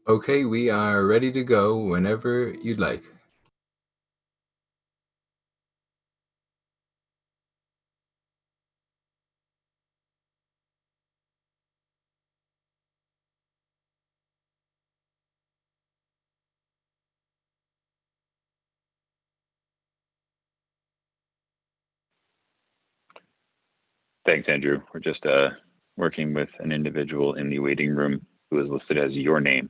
Okay, we are ready to go whenever you'd like. Thanks, Andrew. We're just working with an individual in the waiting room who is listed as your name.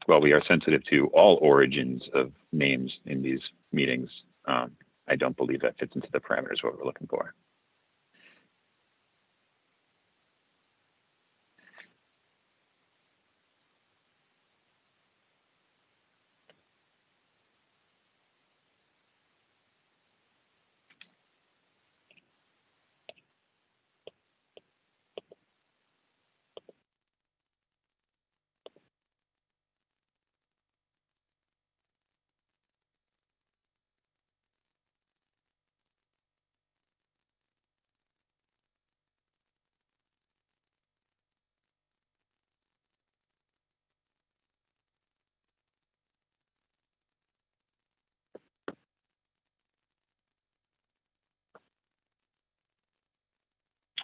While we are sensitive to all origins of names in these meetings, I don't believe that fits into the parameters of what we're looking for.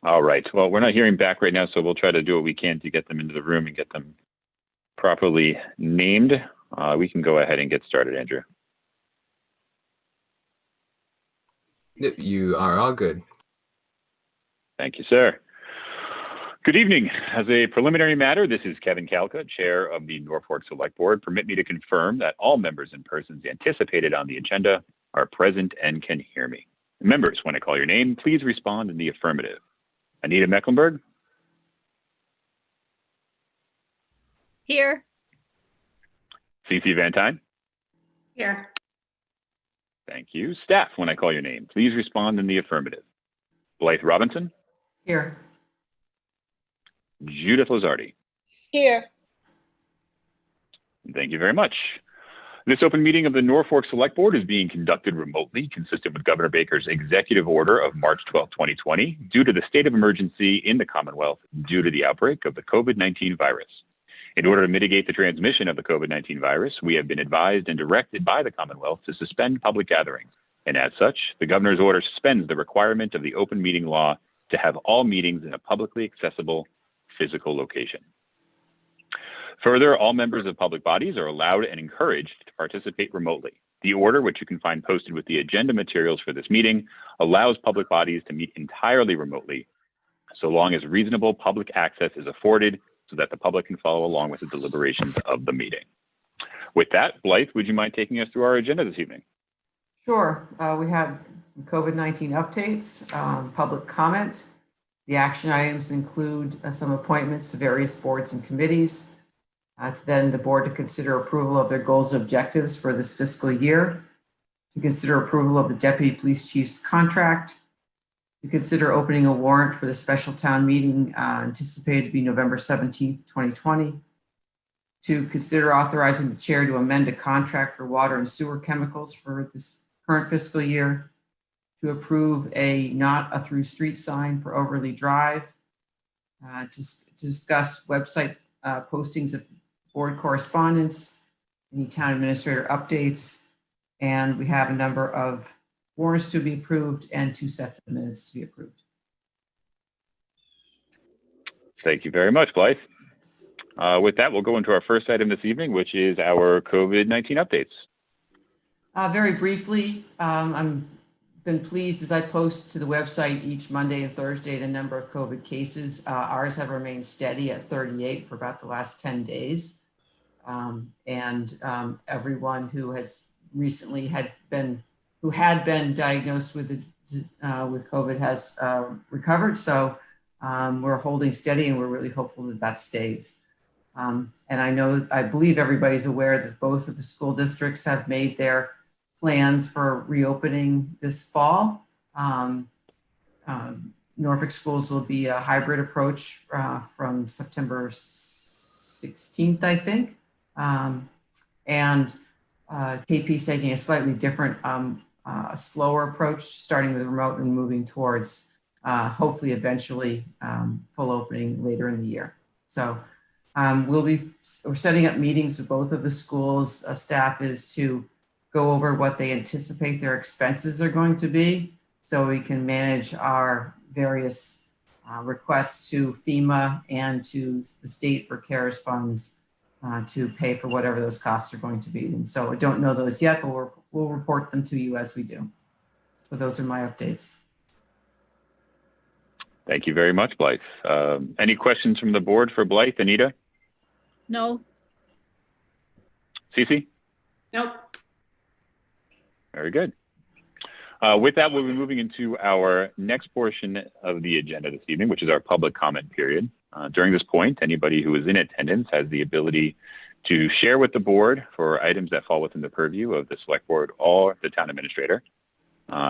All right. Well, we're not hearing back right now, so we'll try to do what we can to get them into the room and get them properly named. We can go ahead and get started, Andrew. Yep, you are all good. Thank you, sir. Good evening. As a preliminary matter, this is Kevin Kalka, Chair of the Norfolk Select Board. Permit me to confirm that all members and persons anticipated on the agenda are present and can hear me. Members, when I call your name, please respond in the affirmative. Anita Mecklenburg? Here. Cece Van Tine? Here. Thank you. Staff, when I call your name, please respond in the affirmative. Blythe Robinson? Here. Judith Lozardi? Here. Thank you very much. This open meeting of the Norfolk Select Board is being conducted remotely, consistent with Governor Baker's executive order of March 12, 2020, due to the state of emergency in the Commonwealth due to the outbreak of the COVID-19 virus. In order to mitigate the transmission of the COVID-19 virus, we have been advised and directed by the Commonwealth to suspend public gatherings. And as such, the governor's order suspends the requirement of the open meeting law to have all meetings in a publicly accessible physical location. Further, all members of public bodies are allowed and encouraged to participate remotely. The order, which you can find posted with the agenda materials for this meeting, allows public bodies to meet entirely remotely, so long as reasonable public access is afforded so that the public can follow along with the deliberations of the meeting. With that, Blythe, would you mind taking us through our agenda this evening? Sure. We have some COVID-19 updates, public comment. The action items include some appointments to various boards and committees. To then the board to consider approval of their goals and objectives for this fiscal year, to consider approval of the deputy police chief's contract, to consider opening a warrant for the special town meeting anticipated to be November 17th, 2020, to consider authorizing the chair to amend a contract for water and sewer chemicals for this current fiscal year, to approve a not a through street sign for Overly Drive, to discuss website postings of board correspondence, any town administrator updates, and we have a number of warrants to be approved and 2 sets of minutes to be approved. Thank you very much, Blythe. With that, we'll go into our first item this evening, which is our COVID-19 updates. Very briefly, I've been pleased as I post to the website each Monday and Thursday the number of COVID cases. Ours have remained steady at 38 for about the last 10 days. Everyone who has recently had been diagnosed with COVID has recovered. So we're holding steady, and we're really hopeful that that stays. And I believe everybody's aware that both of the school districts have made their plans for reopening this fall. Norfolk schools will be a hybrid approach from September 16th, I think. KP is taking a slightly different a slower approach, starting with remote and moving towards hopefully eventually full opening later in the year. So we're setting up meetings with both of the schools. Staff is to go over what they anticipate their expenses are going to be, so we can manage our various requests to FEMA and to the state for CARES funds to pay for whatever those costs are going to be. And so I don't know those yet, but we'll report them to you as we do. So those are my updates. Thank you very much, Blythe. Any questions from the board for Blythe? Anita? No. Cece? Nope. Very good. With that, we'll be moving into our next portion of the agenda this evening, which is our public comment period. During this point, anybody who is in attendance has the ability to share with the board for items that fall within the purview of the select board or the town administrator.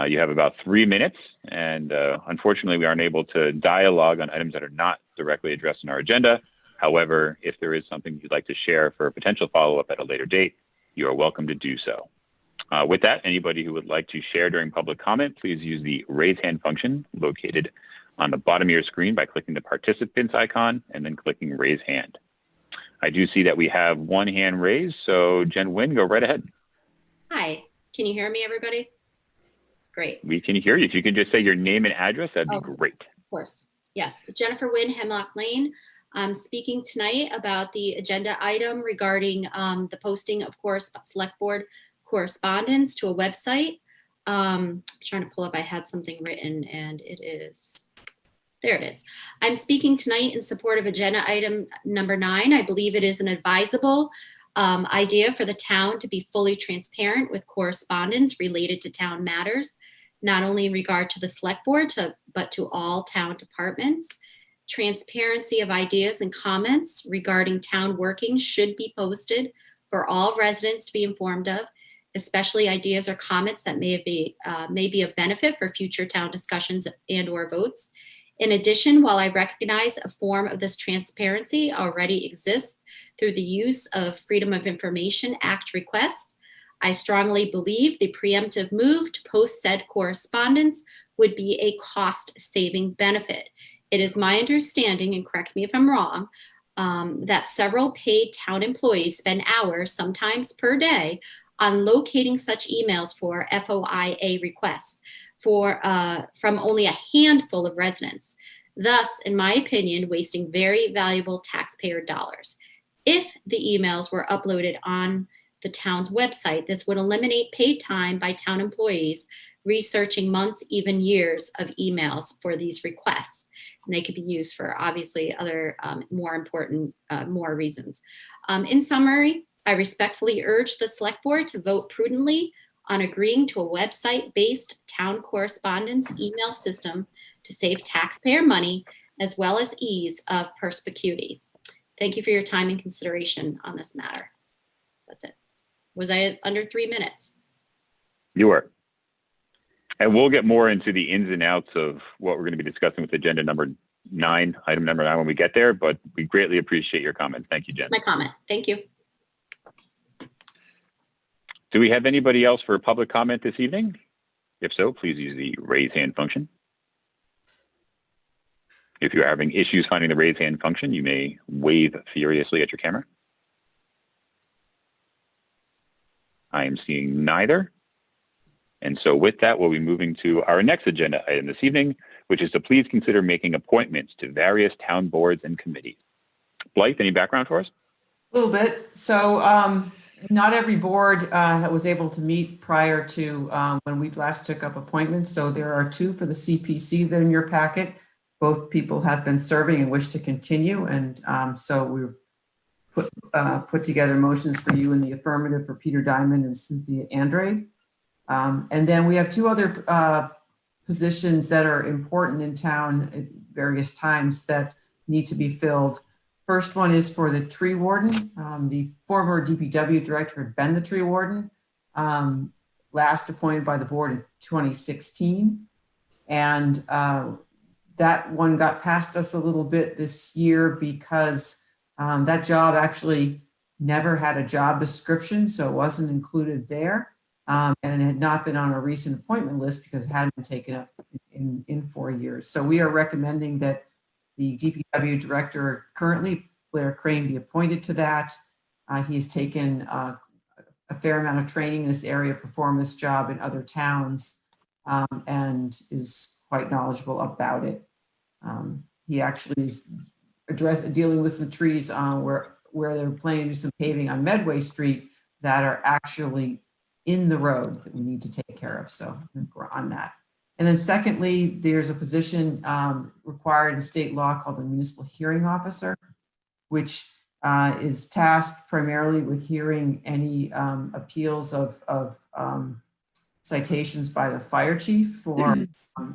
You have about 3 minutes, and unfortunately, we aren't able to dialogue on items that are not directly addressed in our agenda. However, if there is something you'd like to share for a potential follow-up at a later date, you are welcome to do so. With that, anybody who would like to share during public comment, please use the raise hand function located on the bottom of your screen by clicking the participants icon and then clicking raise hand. I do see that we have one hand raised, so Jen Wynn, go right ahead. Hi, can you hear me, everybody? Great. We can hear you. If you can just say your name and address, that'd be great. Of course. Yes, Jennifer Wynn, Hemlock Lane. I'm speaking tonight about the agenda item regarding the posting of select board correspondence to a website. I'm trying to pull up, I had something written and it is, there it is. I'm speaking tonight in support of agenda item number 9. I believe it is an advisable idea for the town to be fully transparent with correspondence related to town matters, not only in regard to the select board, but to all town departments. Transparency of ideas and comments regarding town workings should be posted for all residents to be informed of, especially ideas or comments that may be of benefit for future town discussions and or votes. In addition, while I recognize a form of this transparency already exists through the use of Freedom of Information Act requests, I strongly believe the preemptive move to post said correspondence would be a cost-saving benefit. It is my understanding, and correct me if I'm wrong, that several paid town employees spend hours, sometimes per day, on locating such emails for FOIA requests from only a handful of residents, thus, in my opinion, wasting very valuable taxpayer dollars. If the emails were uploaded on the town's website, this would eliminate paid time by town employees researching months, even years of emails for these requests. And they could be used for obviously other more important, more reasons. In summary, I respectfully urge the select board to vote prudently on agreeing to a website-based town correspondence email system to save taxpayer money as well as ease of perspicuity. Thank you for your time and consideration on this matter. That's it. Was I under 3 minutes? You were. And we'll get more into the ins and outs of what we're going to be discussing with agenda number 9, item number 9 when we get there, but we greatly appreciate your comments. Thank you, Jen. That's my comment. Thank you. Do we have anybody else for public comment this evening? If so, please use the raise hand function. If you're having issues finding the raise hand function, you may wave furiously at your camera. I am seeing neither. And so with that, we'll be moving to our next agenda item this evening, which is to please consider making appointments to various town boards and committees. Blythe, any background for us? A little bit. So not every board was able to meet prior to when we last took up appointments. So there are 2 for the CPC that are in your packet. Both people have been serving and wish to continue. And so we've put together motions for you in the affirmative for Peter Diamond and Cynthia Andrade. And then we have 2 other positions that are important in town at various times that need to be filled. First one is for the tree warden. The former DPW director had been the tree warden, last appointed by the board in 2016. And that one got past us a little bit this year because that job actually never had a job description, so it wasn't included there. and it had not been on a recent appointment list because it hadn't been taken up in 4 years. So we are recommending that the DPW director currently, Blair Crane, be appointed to that. He's taken a fair amount of training in this area, performed this job in other towns, and is quite knowledgeable about it. He actually is dealing with some trees where they're planning to do some paving on Medway Street that are actually in the road that we need to take care of. So I think we're on that. And then secondly, there's a position required in state law called a municipal hearing officer, which is tasked primarily with hearing any appeals of citations by the fire chief for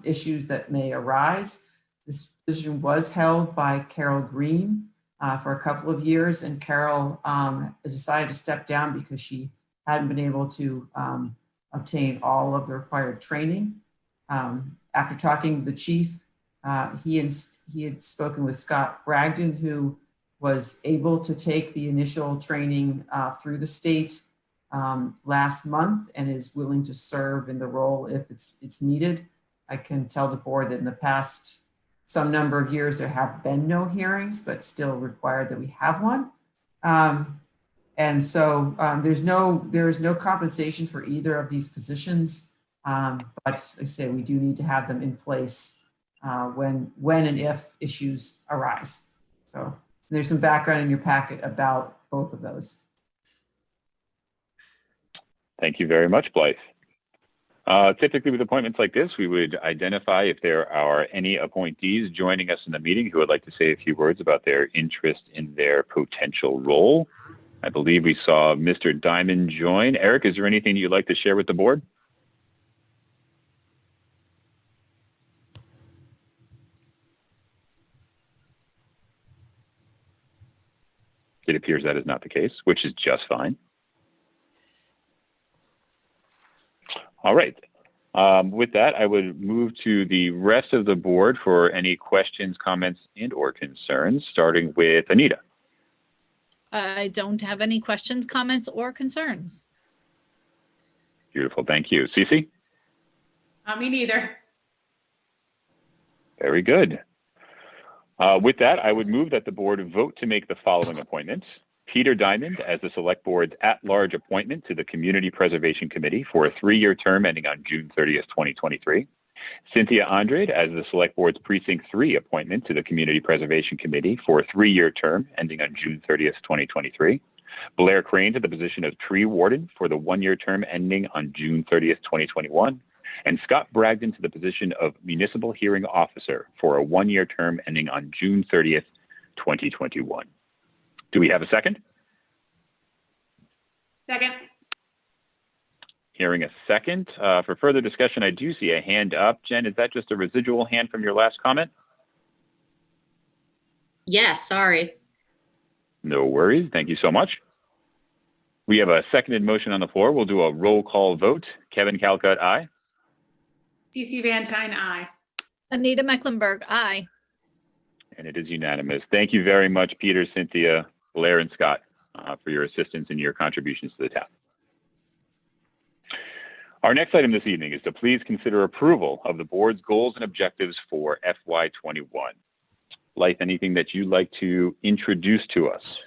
issues that may arise. This position was held by Carol Green for a couple of years, and Carol decided to step down because she hadn't been able to obtain all of the required training. After talking to the chief, he had spoken with Scott Bragdon, who was able to take the initial training through the state last month and is willing to serve in the role if it's needed. I can tell the board that in the past some number of years there have been no hearings, but still required that we have one. And so there is no compensation for either of these positions, but I say we do need to have them in place when and if issues arise. So there's some background in your packet about both of those. Thank you very much, Blythe. Typically with appointments like this, we would identify if there are any appointees joining us in the meeting who would like to say a few words about their interest in their potential role. I believe we saw Mr. Diamond join. Eric, is there anything you'd like to share with the board? It appears that is not the case, which is just fine. All right. With that, I would move to the rest of the board for any questions, comments, and/or concerns, starting with Anita. I don't have any questions, comments, or concerns. Beautiful, thank you. Cece? Me neither. Very good. With that, I would move that the board vote to make the following appointments. Peter Diamond as the Select Board's at-large appointment to the Community Preservation Committee for a 3-year term ending on June 30th, 2023. Cynthia Andrade as the Select Board's Precinct 3 appointment to the Community Preservation Committee for a 3-year term ending on June 30th, 2023. Blair Crane to the position of Tree Warden for the 1-year term ending on June 30th, 2021. And Scott Bragdon to the position of Municipal Hearing Officer for a 1-year term ending on June 30th, 2021. Do we have a second? Second. Hearing a second. For further discussion, I do see a hand up. Jen, is that just a residual hand from your last comment? Yes, sorry. No worries. Thank you so much. We have a seconded motion on the floor. We'll do a roll call vote. Kevin Calcutt, aye. CC Van Tine, aye. Anita Mecklenburg, aye. And it is unanimous. Thank you very much, Peter, Cynthia, Blair, and Scott, for your assistance and your contributions to the town. Our next item this evening is to please consider approval of the board's goals and objectives for FY21. Blythe, anything that you'd like to introduce to us?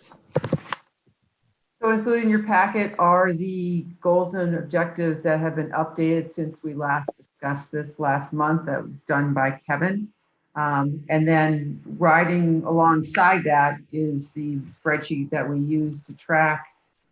So included in your packet are the goals and objectives that have been updated since we last discussed this last month. That was done by Kevin. And then riding alongside that is the spreadsheet that we use to track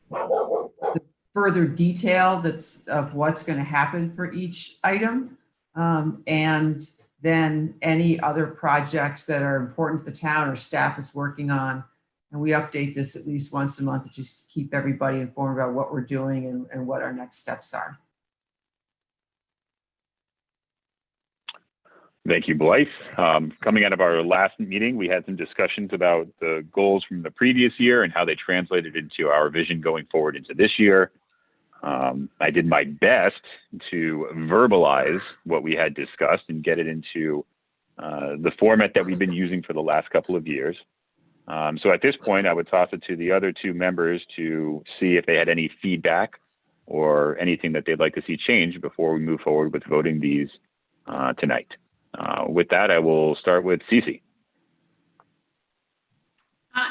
the further detail that's of what's going to happen for each item. And then any other projects that are important to the town or staff is working on. And we update this at least once a month to just keep everybody informed about what we're doing and what our next steps are. Thank you, Blythe. Coming out of our last meeting, we had some discussions about the goals from the previous year and how they translated into our vision going forward into this year. I did my best to verbalize what we had discussed and get it into the format that we've been using for the last couple of years. So at this point, I would toss it to the other two members to see if they had any feedback or anything that they'd like to see changed before we move forward with voting these tonight. With that, I will start with Cece.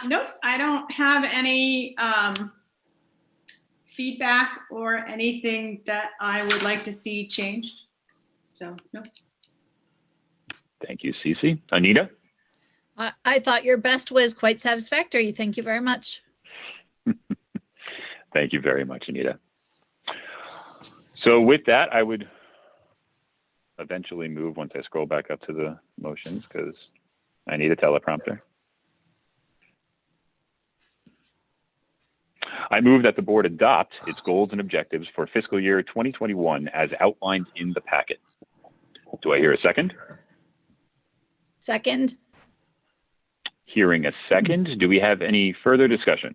Nope, I don't have any feedback or anything that I would like to see changed. So, no. Thank you, Cece. Anita? I thought your best was quite satisfactory. Thank you very much. Thank you very much, Anita. So with that, I would eventually move once I scroll back up to the motions because I need a teleprompter. I move that the board adopt its goals and objectives for fiscal year 2021 as outlined in the packet. Do I hear a second? Second. Hearing a second. Do we have any further discussion?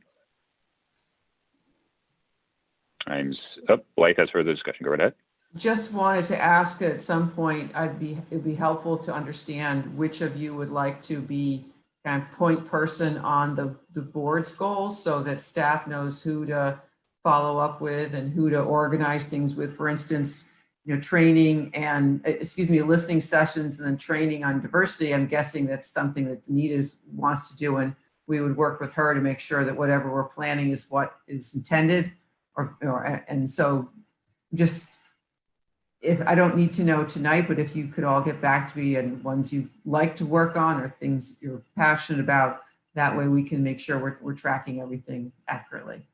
Blythe has further discussion. Go right ahead. Just wanted to ask that at some point, it'd be helpful to understand which of you would like to be kind of point person on the board's goals so that staff knows who to follow up with and who to organize things with. For instance, training and, listening sessions and then training on diversity. I'm guessing that's something that Anita wants to do, and we would work with her to make sure that whatever we're planning is what is intended. And so just, if I don't need to know tonight, but if you could all get back to me and ones you like to work on or things you're passionate about, that way we can make sure we're tracking everything accurately.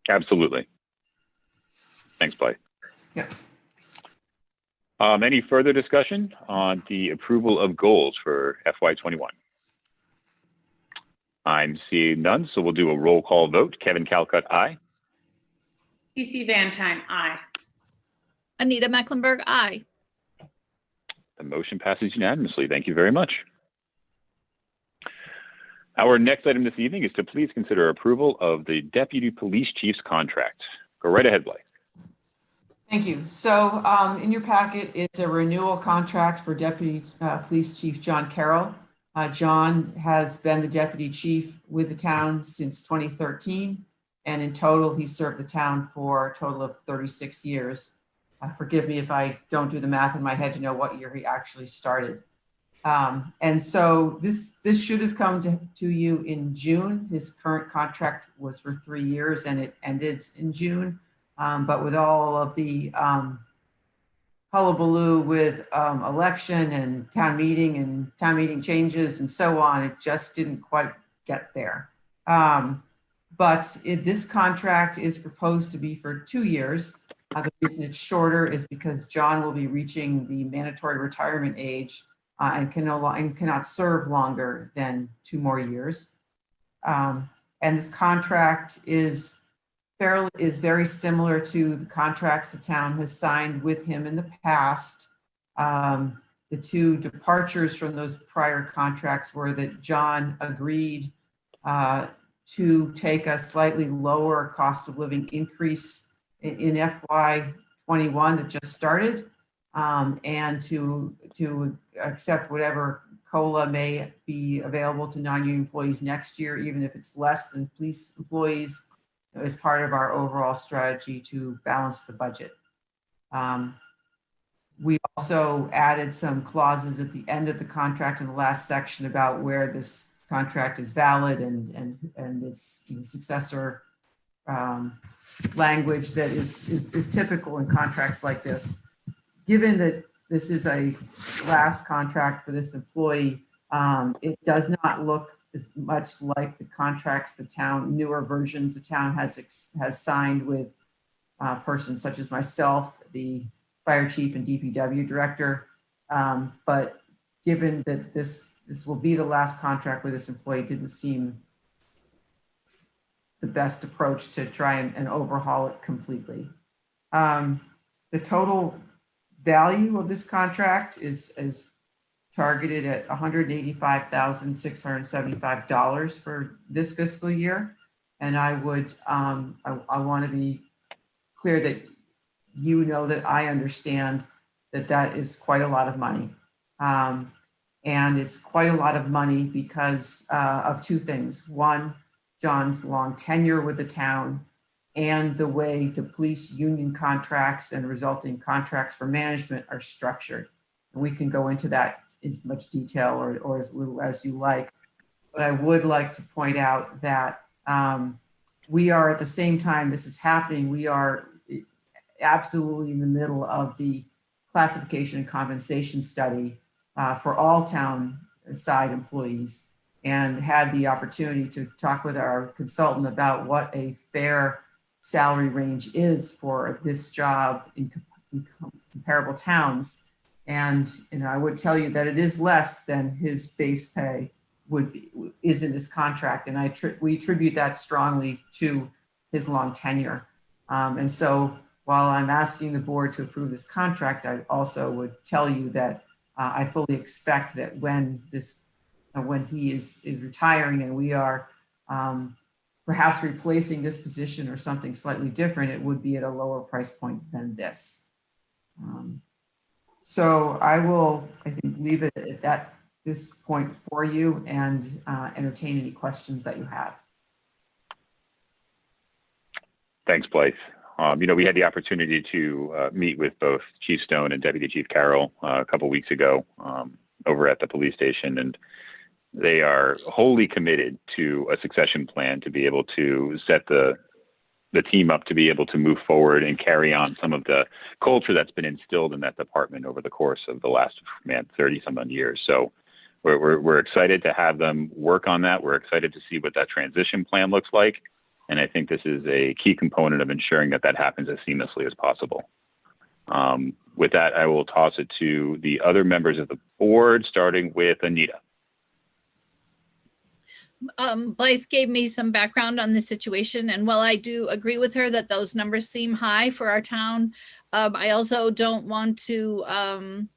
Absolutely. Thanks, Blythe. Yeah. Any further discussion on the approval of goals for FY21? I'm seeing none, so we'll do a roll call vote. Kevin Calcutt, aye. CC Van Tine, aye. Anita Mecklenburg, aye. The motion passes unanimously. Thank you very much. Our next item this evening is to please consider approval of the Deputy Police Chief's contract. Go right ahead, Blythe. Thank you. So in your packet, it's a renewal contract for Deputy Police Chief John Carroll. John has been the deputy chief with the town since 2013, and in total, he served the town for a total of 36 years. Forgive me if I don't do the math in my head to know what year he actually started. And so this should have come to you in June. His current contract was for 3 years and it ended in June. But with all of the hullabaloo with election and town meeting changes and so on, it just didn't quite get there. But this contract is proposed to be for 2 years. The reason it's shorter is because John will be reaching the mandatory retirement age and cannot serve longer than 2 more years. And this contract is very similar to the contracts the town has signed with him in the past. The 2 departures from those prior contracts were that John agreed to take a slightly lower cost of living increase in FY21 that just started, and to accept whatever COLA may be available to non-union employees next year, even if it's less than police employees, as part of our overall strategy to balance the budget. We also added some clauses at the end of the contract in the last section about where this contract is valid and its successor language that is typical in contracts like this. Given that this is a last contract for this employee, it does not look as much like the contracts the town, newer versions the town has signed with persons such as myself, the fire chief and DPW director. But given that this will be the last contract with this employee, it didn't seem the best approach to try and overhaul it completely. The total value of this contract is targeted at $185,675 for this fiscal year. And I would, I want to be clear that that I understand that is quite a lot of money. And it's quite a lot of money because of 2 things. One, John's long tenure with the town, and the way the police union contracts and resulting contracts for management are structured. And we can go into that in as much detail or as little as you like. But I would like to point out that we are, at the same time this is happening, we are absolutely in the middle of the classification and compensation study for all town side employees, and had the opportunity to talk with our consultant about what a fair salary range is for this job in comparable towns. And I would tell you that it is less than his base pay is in his contract, and we attribute that strongly to his long tenure. And so while I'm asking the board to approve this contract, I also would tell you that I fully expect that when he is retiring and we are perhaps replacing this position or something slightly different, it would be at a lower price point than this. So I will, I think, leave it at this point for you and entertain any questions that you have. Thanks, Blythe. We had the opportunity to meet with both Chief Stone and Deputy Chief Carroll a couple weeks ago over at the police station, and they are wholly committed to a succession plan to be able to set the team up to be able to move forward and carry on some of the culture that's been instilled in that department over the course of the last 30 some odd years. So we're excited to have them work on that. We're excited to see what that transition plan looks like. And I think this is a key component of ensuring that happens as seamlessly as possible. With that, I will toss it to the other members of the board, starting with Anita. Blythe gave me some background on the situation, and while I do agree with her that those numbers seem high for our town, I also don't want to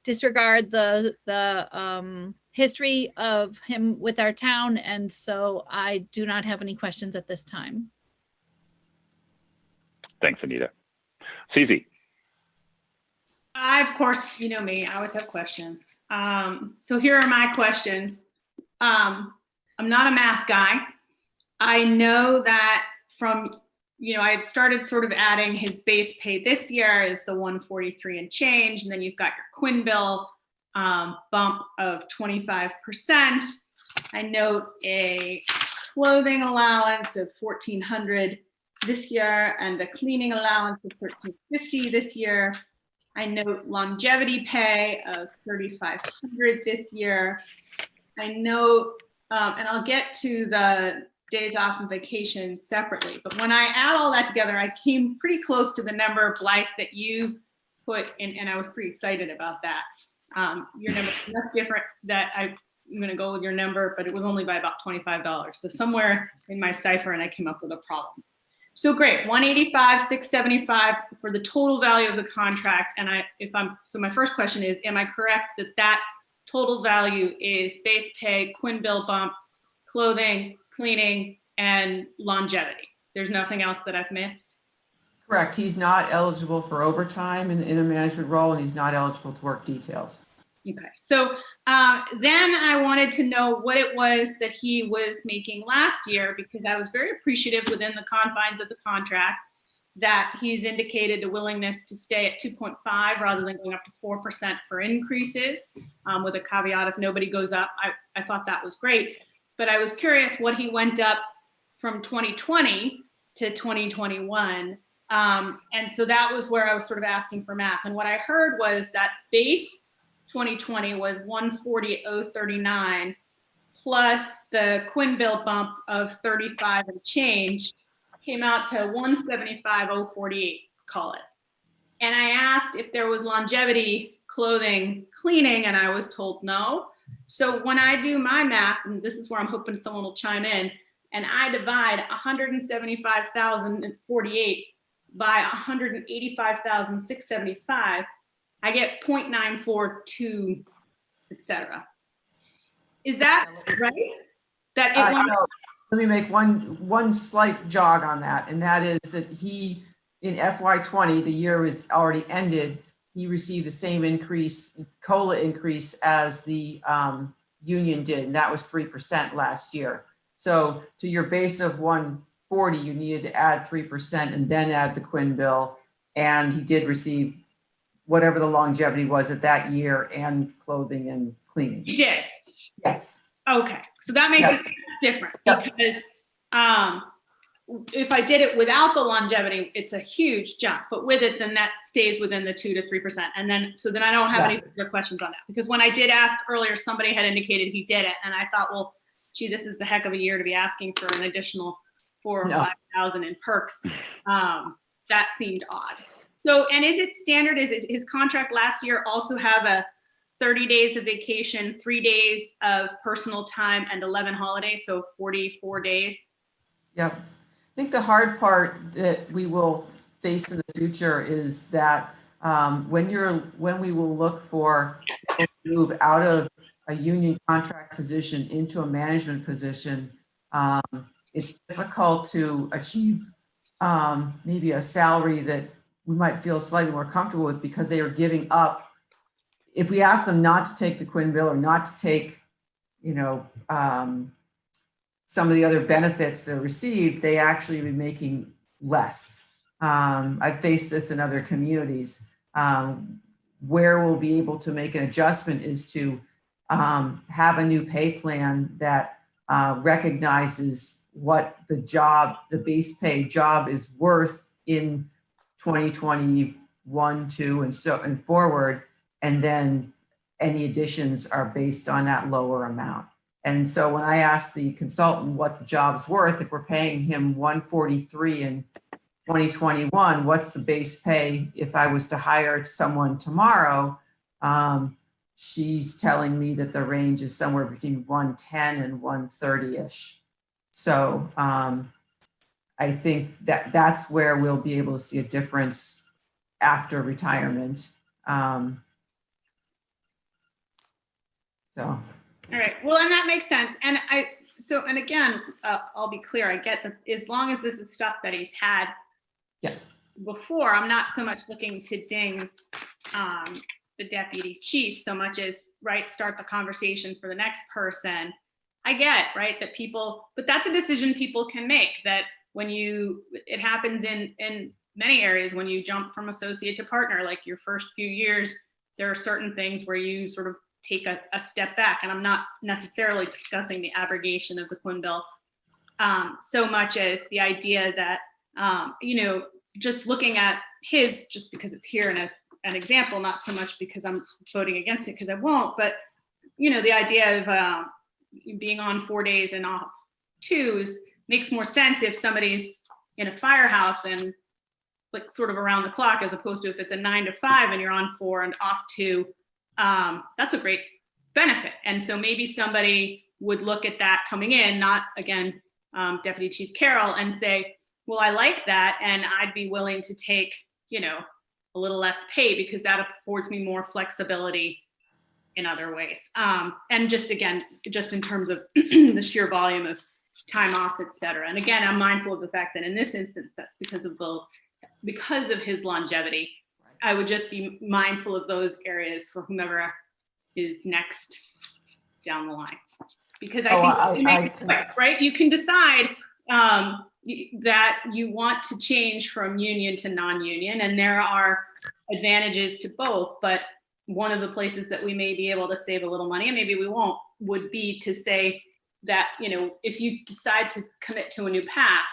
disregard the history of him with our town, and so I do not have any questions at this time. Thanks, Anita. Susie. Of course, you know me, I always have questions. So here are my questions. I'm not a math guy. I know that from, I had started sort of adding his base pay this year is the 143 and change, and then you've got your Quinn bill bump of 25%. I note a clothing allowance of $1,400 this year and a cleaning allowance of $1,350 this year. I note longevity pay of $3,500 this year. I note, and I'll get to the days off and vacation separately, but when I add all that together, I came pretty close to the number, Blythe, that you put in, and I was pretty excited about that. Your number is much different. That I'm going to go with your number, but it was only by about $25. So somewhere in my cipher, and I came up with a problem. So great, 185, 675 for the total value of the contract. And so my first question is, am I correct that total value is base pay, Quinn bill bump, clothing, cleaning, and longevity? There's nothing else that I've missed? Correct. He's not eligible for overtime in a management role, and he's not eligible to work details. Okay. So then I wanted to know what it was that he was making last year, because I was very appreciative within the confines of the contract that he's indicated a willingness to stay at 2.5 rather than going up to 4% for increases, with a caveat if nobody goes up. I thought that was great, but I was curious what he went up from 2020 to 2021. And so that was where I was sort of asking for math. And what I heard was that base 2020 was 140,039 plus the Quinn bill bump of 35 and change, came out to 175,048, call it. And I asked if there was longevity, clothing, cleaning, and I was told no. So when I do my math, and this is where I'm hoping someone will chime in, and I divide 175,048 by 185,675, I get 0.942, etc. Is that right? That it no. Let me make one slight jog on that, and that is that he, in FY20, the year is already ended, he received the same increase, COLA increase, as the union did, and that was 3% last year. So to your base of 40, you needed to add 3% and then add the Quinn bill. And he did receive whatever the longevity was at that year and clothing and cleaning. You did. Yes. Okay, so that makes Yes. it different Yep. because if I did it without the longevity, it's a huge jump, but with it, then that stays within the 2 to 3%. And then, so then I don't have any further questions on that, because when I did ask earlier, somebody had indicated he did it. And I thought, well, gee, this is the heck of a year to be asking for an additional 4,000 or 5,000 in perks. That seemed odd. So, and is it standard, is it his contract last year also have a 30 days of vacation, 3 days of personal time, and 11 holidays, so 44 days? Yep. I think the hard part that we will face in the future is that when we will look for people to move out of a union contract position into a management position, it's difficult to achieve maybe a salary that we might feel slightly more comfortable with, because they are giving up. If we ask them not to take the Quinn bill or not to take, some of the other benefits they're received, they actually be making less. I've faced this in other communities. Where we'll be able to make an adjustment is to have a new pay plan that recognizes what the base pay job is worth in 2021, 2, and forward, and then any additions are based on that lower amount. And so when I asked the consultant what the job's worth, if we're paying him 143 in 2021, what's the base pay if I was to hire someone tomorrow? She's telling me that the range is somewhere between 110 and 130-ish. So I think that's where we'll be able to see a difference after retirement. All right. Well, and that makes sense. And and again, I'll be clear. I get that as long as this is stuff that he's had before, I'm not so much looking to ding the deputy chief so much as, start the conversation for the next person. I get, that people, but that's a decision people can make, that when it happens in many areas, when you jump from associate to partner, like your first few years, there are certain things where you sort of take a step back. And I'm not necessarily discussing the abrogation of the Quinn bill so much as the idea that, just looking at just because it's here and as an example, not so much because I'm voting against it, because I won't, but, the idea of being on 4 days and off 2s makes more sense if somebody's in a firehouse and like sort of around the clock, as opposed to if it's a 9 to 5 and you're on 4 and off 2. That's a great benefit. And so maybe somebody would look at that coming in, not again, Deputy Chief Carroll, and say, well, I like that. And I'd be willing to take, a little less pay because that affords me more flexibility in other ways. And just in terms of the sheer volume of time off, et cetera. And again, I'm mindful of the fact that in this instance, that's because of his longevity. I would just be mindful of those areas for whomever is next down the line, because I think it makes it quick, right? You can decide that you want to change from union to non-union, and there are advantages to both. But one of the places that we may be able to save a little money, and maybe we won't, would be to say that if you decide to commit to a new path,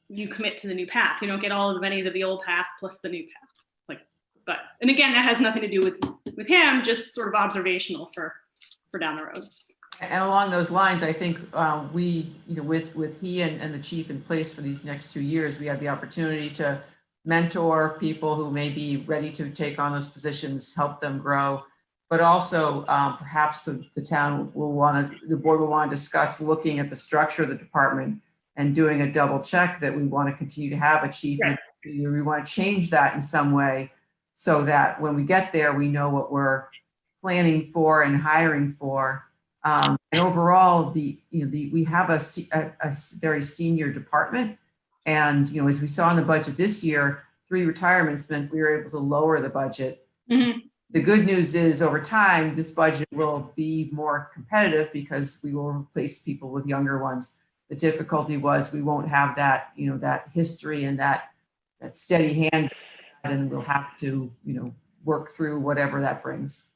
you commit to the new path. You don't get all of the bennies of the old path plus the new path. And again, that has nothing to do with him, just sort of observational for down the road. And along those lines, I think we, with he and the chief in place for these next 2 years, we have the opportunity to mentor people who may be ready to take on those positions, help them grow, but also perhaps the board will want to discuss looking at the structure of the department and doing a double check that we want to continue to have a chief. Right. We want to change that in some way, so that when we get there, we know what we're planning for and hiring for. And overall, we have a very senior department. And, as we saw in the budget this year, 3 retirements meant we were able to lower the budget. Mm-hmm. The good news is over time, this budget will be more competitive because we will replace people with younger ones. the difficulty was we won't have that, that history and that steady hand, and we'll have to, work through whatever that brings.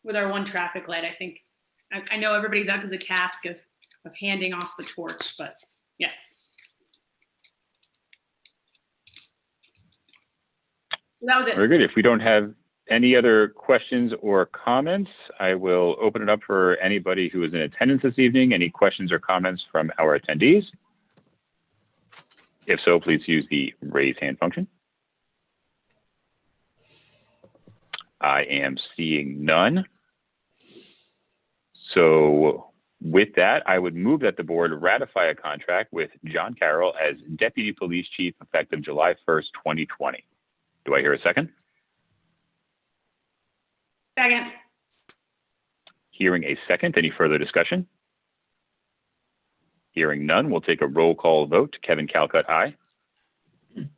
With our one traffic light, I think, I know everybody's out to the task of handing off the torch, but yes. That was it. Very good. If we don't have any other questions or comments, I will open it up for anybody who is in attendance this evening. Any questions or comments from our attendees? If so, please use the raise hand function. I am seeing none. So with that, I would move that the board ratify a contract with John Carroll as Deputy Police Chief effective July 1st, 2020. Do I hear a second? Second. Hearing a second. Any further discussion? Hearing none, we'll take a roll call vote. Kevin Calcutt, aye.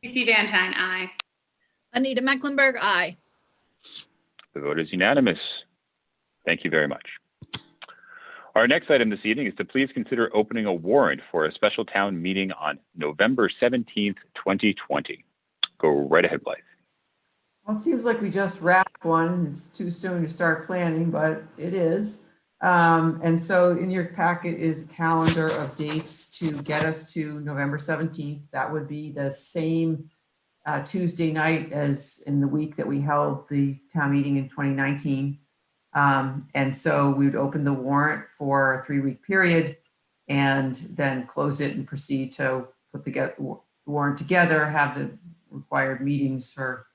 Casey Van Tine, aye. Anita Mecklenburg, aye. The vote is unanimous. Thank you very much. Our next item this evening is to please consider opening a warrant for a special town meeting on November 17th, 2020. Go right ahead, Blythe. Well, it seems like we just wrapped one. It's too soon to start planning, but it is. And so in your packet is a calendar of dates to get us to November 17th. That would be the same Tuesday night as in the week that we held the town meeting in 2019. And so we would open the warrant for a 3-week period and then close it and proceed to put the warrant together, have the required meetings for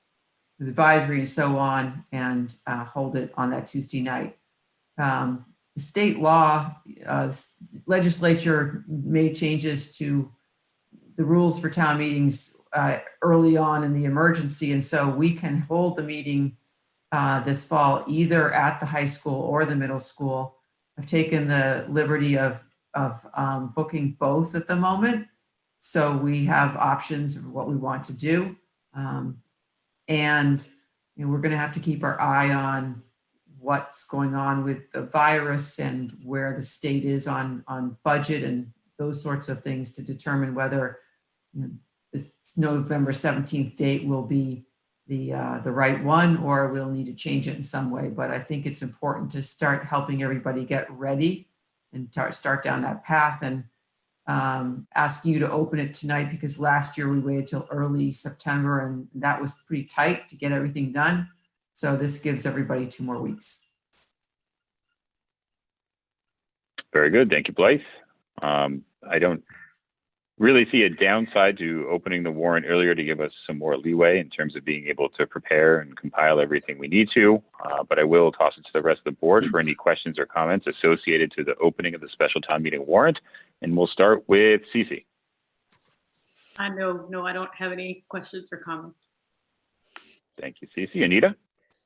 the advisory and so on, and hold it on that Tuesday night. The state law legislature made changes to the rules for town meetings early on in the emergency, and so we can hold the meeting this fall either at the high school or the middle school. I've taken the liberty of booking both at the moment, so we have options of what we want to do, and we're going to have to keep our eye on what's going on with the virus and where the state is on budget and those sorts of things to determine whether this November 17th date will be the right one or we'll need to change it in some way. But I think it's important to start helping everybody get ready and start down that path, and asking you to open it tonight because last year we waited till early September and that was pretty tight to get everything done. So this gives everybody 2 more weeks. Very good. Thank you, Blythe. I don't really see a downside to opening the warrant earlier to give us some more leeway in terms of being able to prepare and compile everything we need to. But I will toss it to the rest of the board for any questions or comments associated to the opening of the special town meeting warrant. And we'll start with Cece. No, I don't have any questions or comments. Thank you, Cece. Anita?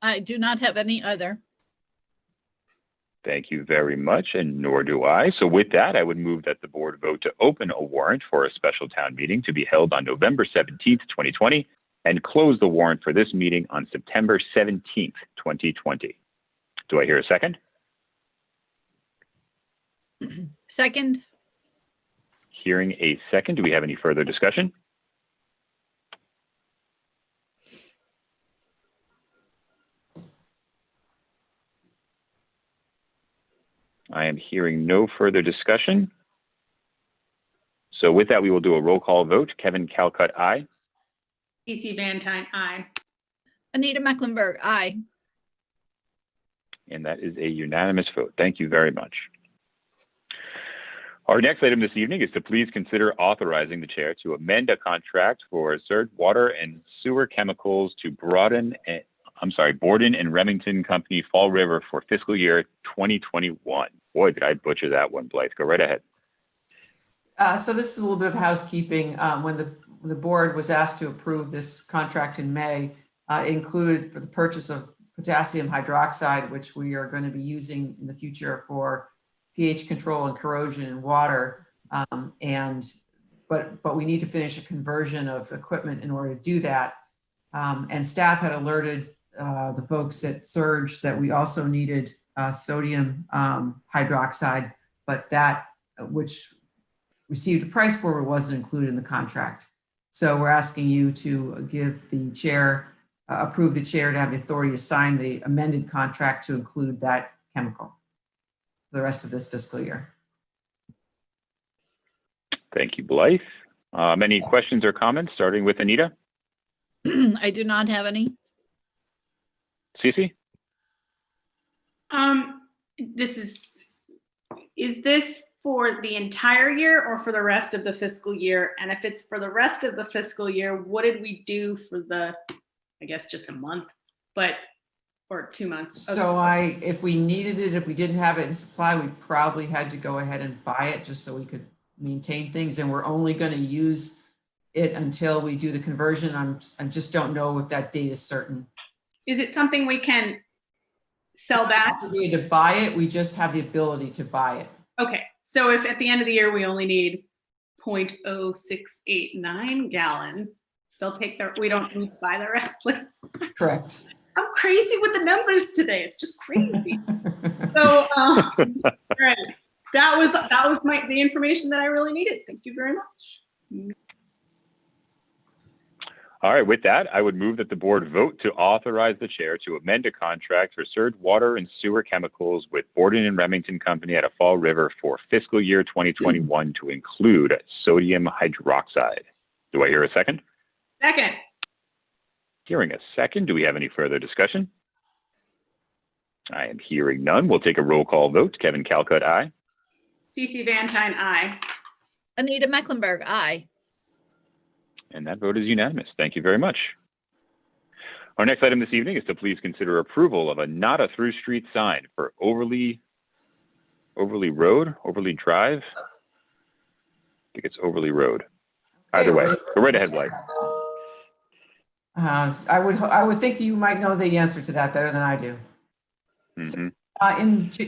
I do not have any other. Thank you very much, and nor do I. So with that, I would move that the board vote to open a warrant for a special town meeting to be held on November 17th, 2020, and close the warrant for this meeting on September 17th, 2020. Do I hear a second? Second. Hearing a second. Do we have any further discussion? I am hearing no further discussion. So with that, we will do a roll call vote. Kevin Calcutt, aye. Casey Van Tine, aye. Anita Mecklenburg, aye. And that is a unanimous vote. Thank you very much. Our next item this evening is to please consider authorizing the chair to amend a contract for Surge Water and Sewer Chemicals to Borden and Remington Company, Fall River for fiscal year 2021. Boy, did I butcher that one, Blythe. Go right ahead. So this is a little bit of housekeeping. When the board was asked to approve this contract in May, it included for the purchase of potassium hydroxide, which we are going to be using in the future for pH control and corrosion in water. But we need to finish a conversion of equipment in order to do that. And staff had alerted the folks at Surge that we also needed sodium hydroxide but that which received a price for it wasn't included in the contract. So we're asking you to give the chair, approve the chair to have the authority to sign the amended contract to include that chemical for the rest of this fiscal year. Thank you, Blythe. Any questions or comments, starting with Anita? I do not have any. Cece? Is this for the entire year or for the rest of the fiscal year? And if it's for the rest of the fiscal year, what did we do for the, I guess just a month, or 2 months? So if we needed it, if we didn't have it in supply, we probably had to go ahead and buy it just so we could maintain things. And we're only going to use it until we do the conversion. I just don't know if that date is certain. Is it something we can sell back? We need to buy it. We just have the ability to buy it. Okay. So if at the end of the year, we only need 0.0689 gallons, they'll take we don't need to buy the rest. Correct. I'm crazy with the numbers today. It's just crazy. So, all right. That was the information that I really needed. Thank you very much. All right, with that, I would move that the board vote to authorize the chair to amend a contract for certain water and sewer chemicals with Warden and Remington Company out of Fall River for fiscal year 2021 to include sodium hydroxide. Do I hear a second? Second. Hearing a second, do we have any further discussion? I am hearing none. We'll take a roll call vote. Kevin Calcutt, aye. Cece Van Tine, aye. Anita Mecklenburg, aye. And that vote is unanimous. Thank you very much. Our next item this evening is to please consider approval of a not a through street sign for Overly Drive. I think it's Overly Road. Either way, go right ahead, Blake. I would think that you might know the answer to that better than I do. Mm-hmm.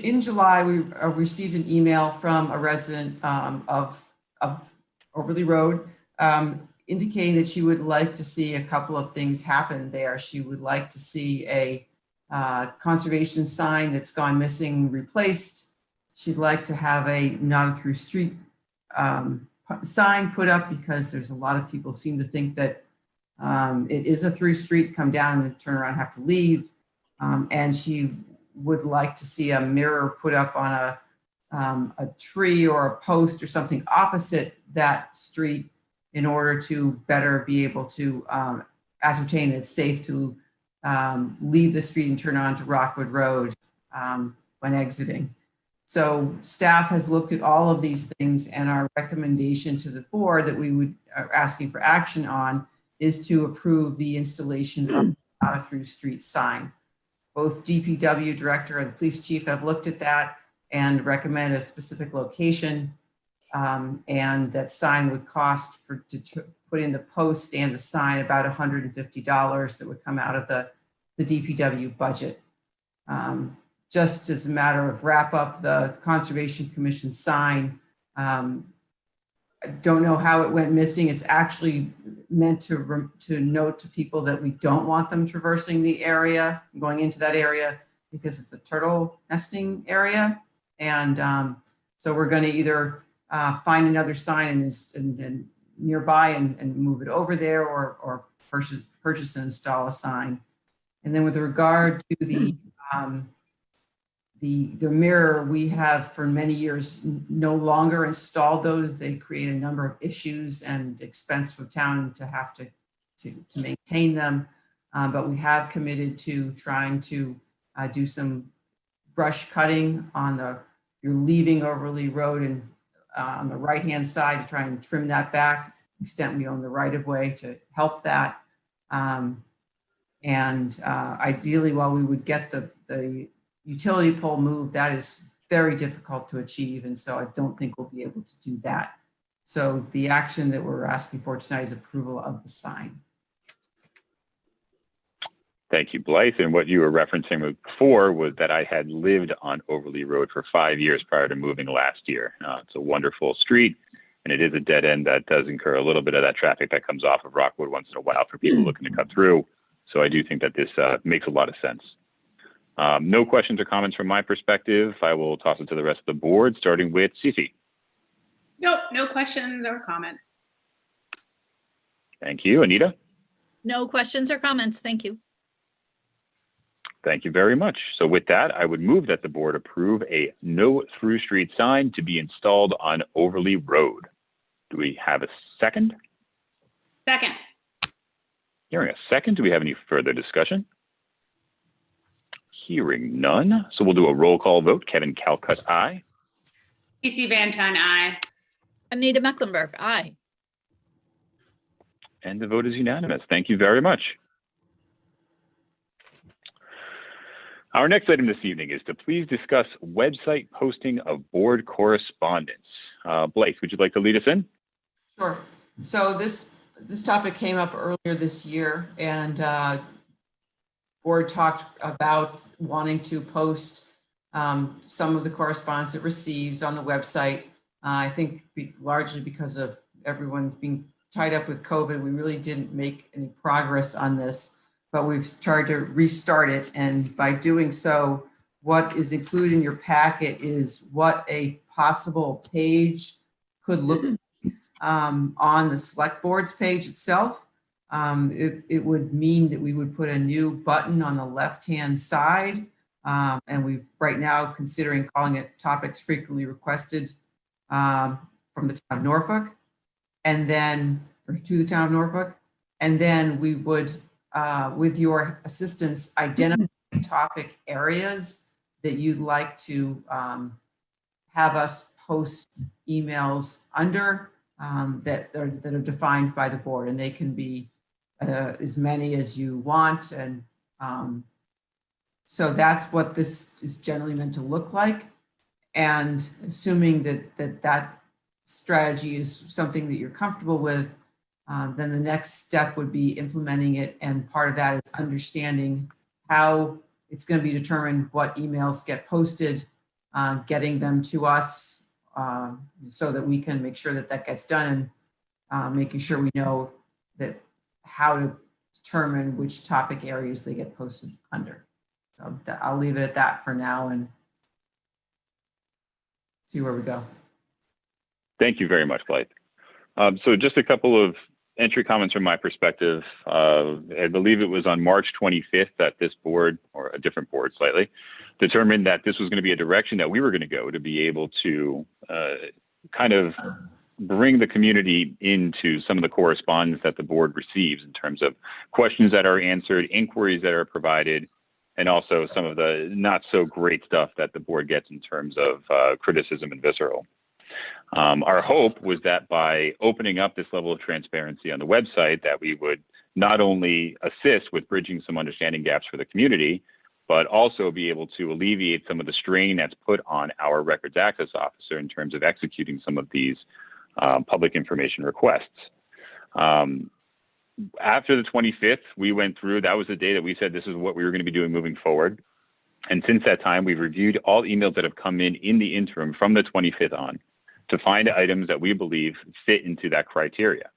In July, we received an email from a resident of Overly Road indicating that she would like to see a couple of things happen there. She would like to see a conservation sign that's gone missing replaced. She'd like to have a not a through street sign put up because there's a lot of people seem to think that it is a through street, come down and turn around, have to leave. And she would like to see a mirror put up on a tree or a post or something opposite that street in order to better be able to ascertain that it's safe to leave the street and turn onto Rockwood Road when exiting. So staff has looked at all of these things, and our recommendation to the board that we are asking for action on is to approve the installation of a through street sign. Both DPW director and police chief have looked at that and recommend a specific location. And that sign would cost to put in the post and the sign about $150 that would come out of the DPW budget. Just as a matter of wrap up, the Conservation Commission sign, I don't know how it went missing. It's actually meant to note to people that we don't want them traversing the area, going into that area, because it's a turtle nesting area. And so we're going to either find another sign and nearby and move it over there, or purchase and install a sign. And then with regard to the mirror, we have for many years no longer installed those. They create a number of issues and expense for town to have to maintain them. But we have committed to trying to do some brush cutting you're leaving Overly Road and on the right-hand side to try and trim that back to the extent we own the right-of-way to help that. Ideally, while we would get the utility pole moved, that is very difficult to achieve. And so I don't think we'll be able to do that. So the action that we're asking for tonight is approval of the sign. Thank you, Blythe. And what you were referencing before was that I had lived on Overly Road for 5 years prior to moving last year. It's a wonderful street, and it is a dead end that does incur a little bit of that traffic that comes off of Rockwood once in a while for people looking to cut through. So I do think that this makes a lot of sense. No questions or comments from my perspective. I will toss it to the rest of the board, starting with Cece. Nope, no questions or comments. Thank you. Anita? No questions or comments. Thank you. Thank you very much. So with that, I would move that the board approve a no through street sign to be installed on Overley Road. Do we have a second? Second. Hearing a second, do we have any further discussion? Hearing none. So we'll do a roll call vote. Kevin Calcutt, aye. PC Van Tine, aye. Anita Mecklenburg, aye. And the vote is unanimous. Thank you very much. Our next item this evening is to please discuss website posting of board correspondence. Blythe, would you like to lead us in? Sure. So this topic came up earlier this year, and board talked about wanting to post some of the correspondence it receives on the website. I think largely because of everyone's being tied up with COVID, we really didn't make any progress on this, but we've tried to restart it. And by doing so, what is included in your packet is what a possible page could look like on the select board's page itself. It would mean that we would put a new button on the left-hand side. And we've right now considering calling it topics frequently requested from the town of Norfolk, and then to the town of Norfolk. And then we would, with your assistance, identify topic areas that you'd like to have us post emails under that are defined by the board, and they can be as many as you want. And so that's what this is generally meant to look like. And assuming that strategy is something that you're comfortable with, then the next step would be implementing it. And part of that is understanding how it's going to be determined what emails get posted, getting them to us so that we can make sure that gets done, and making sure we know that how to determine which topic areas they get posted under. So I'll leave it at that for now and see where we go. Thank you very much, Blythe. So just a couple of entry comments from my perspective. I believe it was on March 25th that this board, or a different board slightly, determined that this was going to be a direction that we were going to go to be able to kind of bring the community into some of the correspondence that the board receives in terms of questions that are answered, inquiries that are provided, and also some of the not so great stuff that the board gets in terms of criticism and visceral. Our hope was that by opening up this level of transparency on the website, that we would not only assist with bridging some understanding gaps for the community, but also be able to alleviate some of the strain that's put on our records access officer in terms of executing some of these public information requests. After the 25th, we went through, that was the day that we said this is what we were going to be doing moving forward. And since that time, we've reviewed all emails that have come in the interim from the 25th on to find items that we believe fit into that criteria.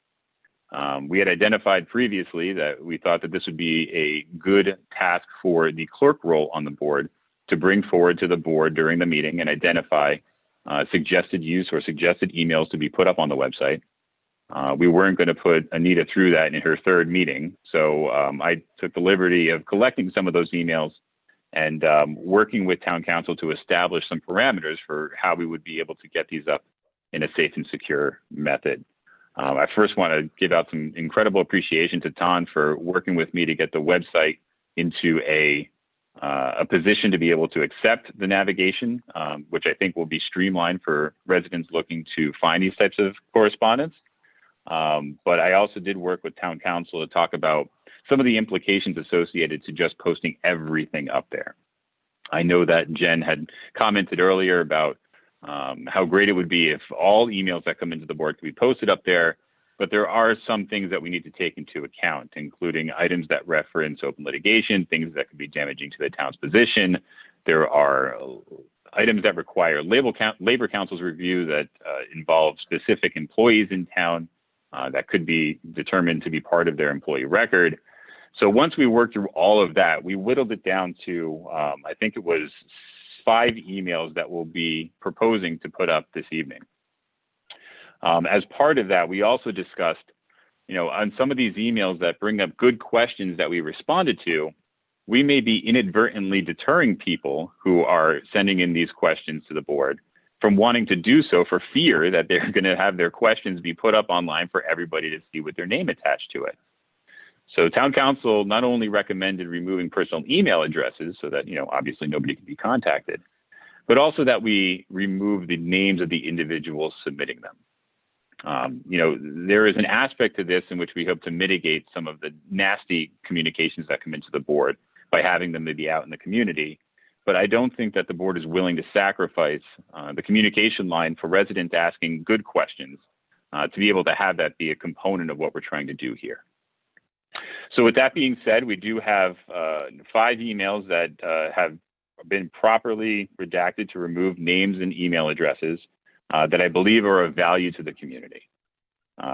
We had identified previously that we thought that this would be a good task for the clerk role on the board to bring forward to the board during the meeting and identify suggested use or suggested emails to be put up on the website. We weren't going to put Anita through that in her third meeting. So I took the liberty of collecting some of those emails and working with town council to establish some parameters for how we would be able to get these up in a safe and secure method. I first want to give out some incredible appreciation to Ton for working with me to get the website into a position to be able to accept the navigation, which I think will be streamlined for residents looking to find these types of correspondence. But I also did work with town council to talk about some of the implications associated to just posting everything up there. I know that Jen had commented earlier about how great it would be if all emails that come into the board could be posted up there, but there are some things that we need to take into account, including items that reference open litigation, things that could be damaging to the town's position. There are items that require labor council's review that involve specific employees in town that could be determined to be part of their employee record. So once we worked through all of that, we whittled it down to, I think it was 5 emails that we'll be proposing to put up this evening. As part of that, we also discussed, on some of these emails that bring up good questions that we responded to, we may be inadvertently deterring people who are sending in these questions to the board from wanting to do so for fear that they're going to have their questions be put up online for everybody to see with their name attached to it. So town council not only recommended removing personal email addresses so that, obviously nobody can be contacted, but also that we remove the names of the individuals submitting them. There is an aspect to this in which we hope to mitigate some of the nasty communications that come into the board by having them to be out in the community. But I don't think that the board is willing to sacrifice the communication line for residents asking good questions to be able to have that be a component of what we're trying to do here. So with that being said, we do have 5 emails that have been properly redacted to remove names and email addresses that I believe are of value to the community.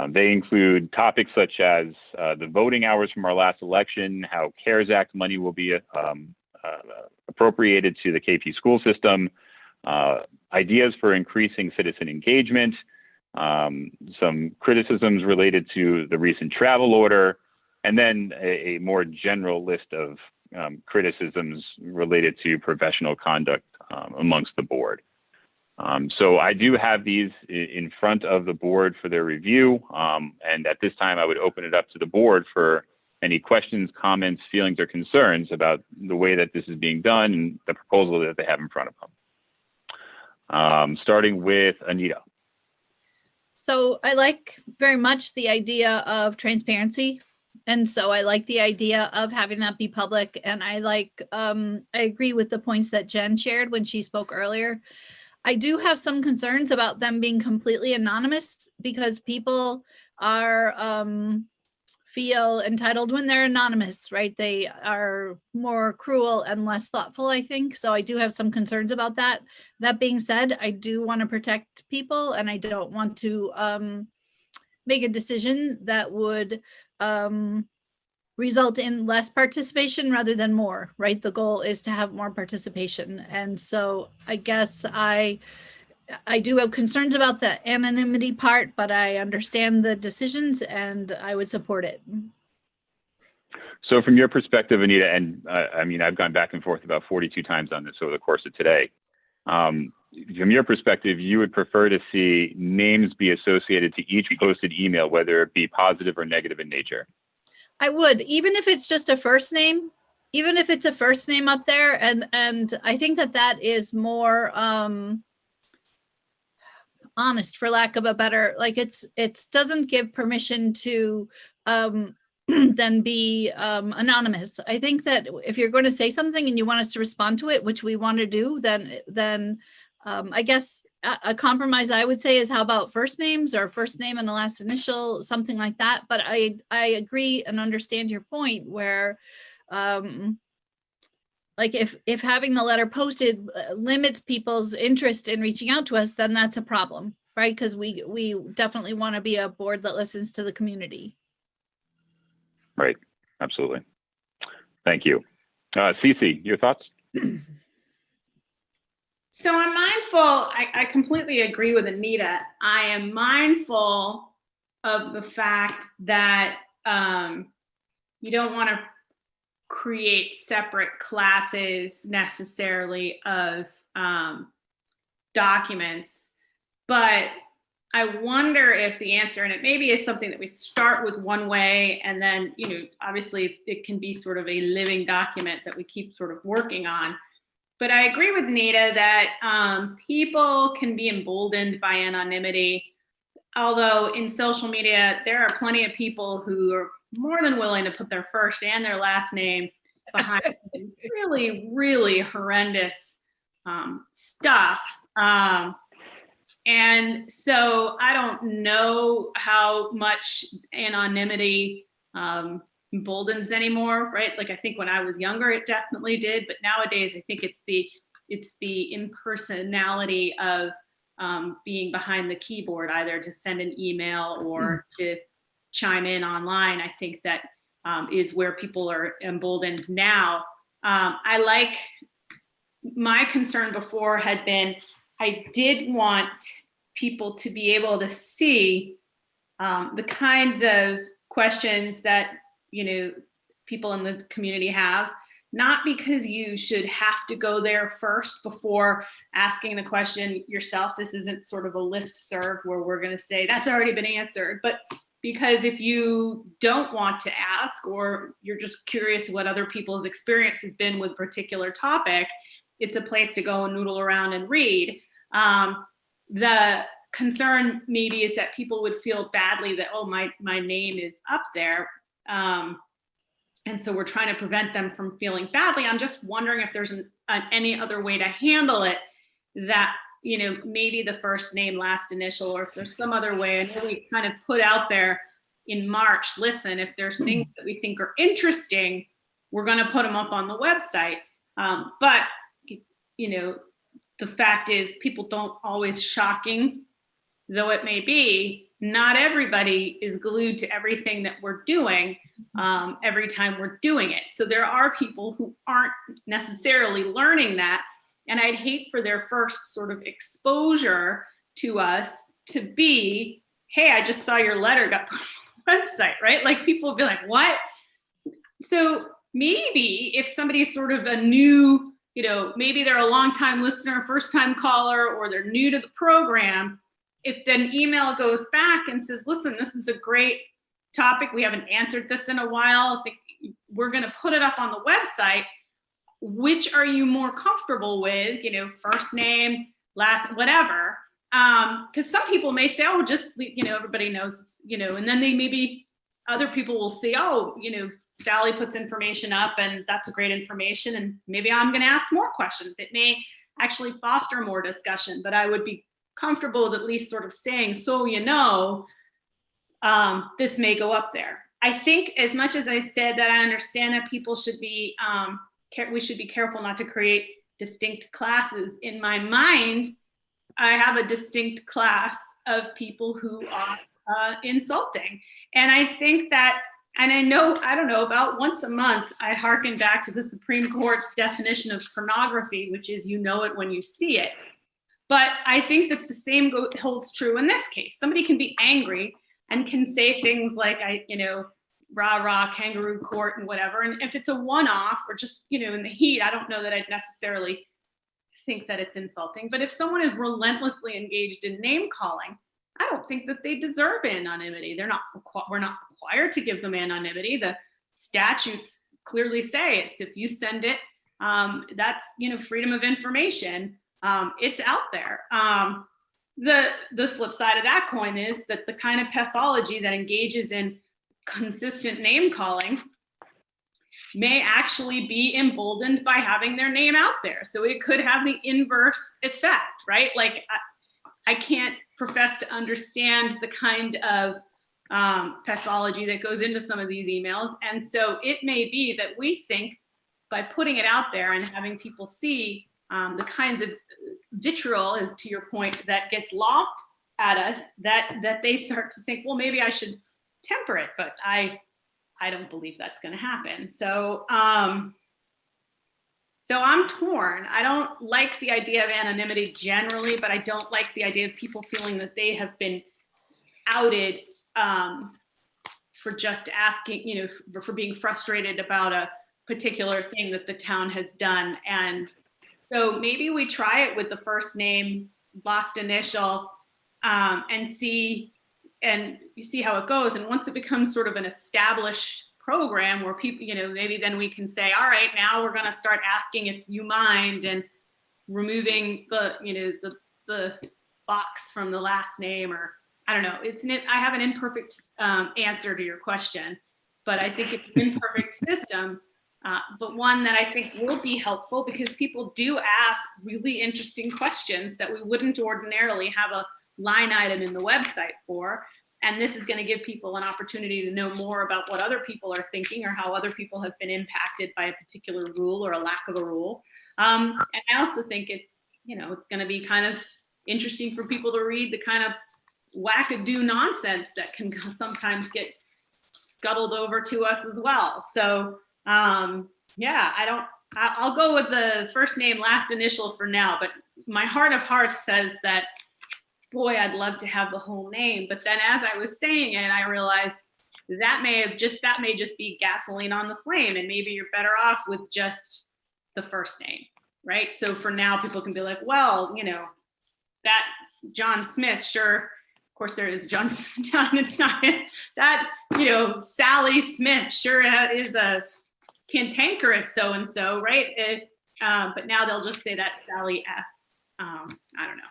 They include topics such as the voting hours from our last election, how CARES Act money will be appropriated to the KP school system, ideas for increasing citizen engagement, some criticisms related to the recent travel order, and then a more general list of criticisms related to professional conduct amongst the board. So I do have these in front of the board for their review. And at this time, I would open it up to the board for any questions, comments, feelings, or concerns about the way that this is being done and the proposal that they have in front of them. Starting with Anita. So I like very much the idea of transparency. And so I like the idea of having that be public. And I agree with the points that Jen shared when she spoke earlier. I do have some concerns about them being completely anonymous because people feel entitled when they're anonymous, right? They are more cruel and less thoughtful, I think. So I do have some concerns about that. That being said, I do want to protect people and I don't want to make a decision that would result in less participation rather than more, right? The goal is to have more participation. And so I guess I do have concerns about the anonymity part, but I understand the decisions and I would support it. So from your perspective, Anita, and I've gone back and forth about 42 times on this over the course of today. From your perspective, you would prefer to see names be associated to each posted email, whether it be positive or negative in nature? I would, even if it's just a first name, even if it's a first name up there. And I think that is more honest, for lack of a better, like it doesn't give permission to then be anonymous. I think that if you're going to say something and you want us to respond to it, which we want to do, then I guess a compromise I would say is how about first names or first name and the last initial, something like that. But I agree and understand your point where like if having the letter posted limits people's interest in reaching out to us, then that's a problem, right? Because we definitely want to be a board that listens to the community. Right, absolutely. Thank you. Cece, your thoughts? So I'm mindful, I completely agree with Anita. I am mindful of the fact that you don't want to create separate classes necessarily of documents, but I wonder if the answer, and it maybe is something that we start with one way and then, obviously it can be sort of a living document that we keep sort of working on. But I agree with Nita that people can be emboldened by anonymity. Although in social media, there are plenty of people who are more than willing to put their first and their last name behind really, really horrendous stuff. And so I don't know how much anonymity emboldens anymore, right? Like I think when I was younger, it definitely did, but nowadays I think it's the impersonality of being behind the keyboard, either to send an email or to chime in online. I think that is where people are emboldened now. My concern before had been, I did want people to be able to see the kinds of questions that, people in the community have, not because you should have to go there first before asking the question yourself. This isn't sort of a listserv where we're going to say that's already been answered, but because if you don't want to ask, or you're just curious what other people's experience has been with a particular topic, it's a place to go and noodle around and read. The concern maybe is that people would feel badly that, oh, my name is up there. And so we're trying to prevent them from feeling badly. I'm just wondering if there's any other way to handle it that, maybe the first name, last initial, or if there's some other way. I know we kind of put out there in March, listen, if there's things that we think are interesting, we're going to put them up on the website. But, the fact is people don't always, shocking though it may be, not everybody is glued to everything that we're doing every time we're doing it. So there are people who aren't necessarily learning that. And I'd hate for their first sort of exposure to us to be, hey, I just saw your letter got put on the website, right? Like people will be like, what? So maybe if somebody's sort of a new, maybe they're a long-time listener, first-time caller, or they're new to the program, if then email goes back and says, listen, this is a great topic. We haven't answered this in a while. I think we're going to put it up on the website. Which are you more comfortable with? First name, last, whatever. Because some people may say, oh, just, everybody knows, and then they maybe other people will see, oh, Sally puts information up and that's a great information. And maybe I'm going to ask more questions. It may actually foster more discussion, but I would be comfortable with at least sort of saying, so, this may go up there. I think as much as I said that I understand that people should be, we should be careful not to create distinct classes. In my mind, I have a distinct class of people who are insulting. And I think that, and I don't know, about once a month, I hearken back to the Supreme Court's definition of pornography, which is you know it when you see it. But I think that the same holds true in this case. Somebody can be angry and can say things like, rah, rah, kangaroo court and whatever. And if it's a one-off or just, in the heat, I don't know that I'd necessarily think that it's insulting. But if someone is relentlessly engaged in name calling, I don't think that they deserve anonymity. We're not required to give them anonymity. The statutes clearly say it's if you send it, that's, freedom of information. It's out there. The flip side of that coin is that the kind of pathology that engages in consistent name calling may actually be emboldened by having their name out there. So it could have the inverse effect, right? Like I can't profess to understand the kind of pathology that goes into some of these emails. And so it may be that we think by putting it out there and having people see the kinds of vitriol, is to your point, that gets lobbed at us, that they start to think, well, maybe I should temper it, but I don't believe that's going to happen. So so I'm torn. I don't like the idea of anonymity generally, but I don't like the idea of people feeling that they have been outed for just asking, for being frustrated about a particular thing that the town has done. And so maybe we try it with the first name, last initial, and see how it goes. And once it becomes sort of an established program where people, maybe then we can say, all right, now we're going to start asking if you mind, and removing the box from the last name, or I don't know. I have an imperfect answer to your question, but I think it's an imperfect system. But one that I think will be helpful, because people do ask really interesting questions that we wouldn't ordinarily have a line item in the website for. And this is going to give people an opportunity to know more about what other people are thinking, or how other people have been impacted by a particular rule or a lack of a rule. And I also think it's going to be kind of interesting for people to read the kind of wackadoo nonsense that can sometimes get scuttled over to us as well. So yeah, I'll go with the first name, last initial for now, but my heart of hearts says that, boy, I'd love to have the whole name. But then as I was saying it, I realized that may just be gasoline on the flame, and maybe you're better off with just the first name, right? So for now, people can be like, well, you know, that John Smith, sure, of course there is John Smith, it's not that, you know, Sally Smith sure is a cantankerous so-and-so, right? But now they'll just say that Sally S. I don't know.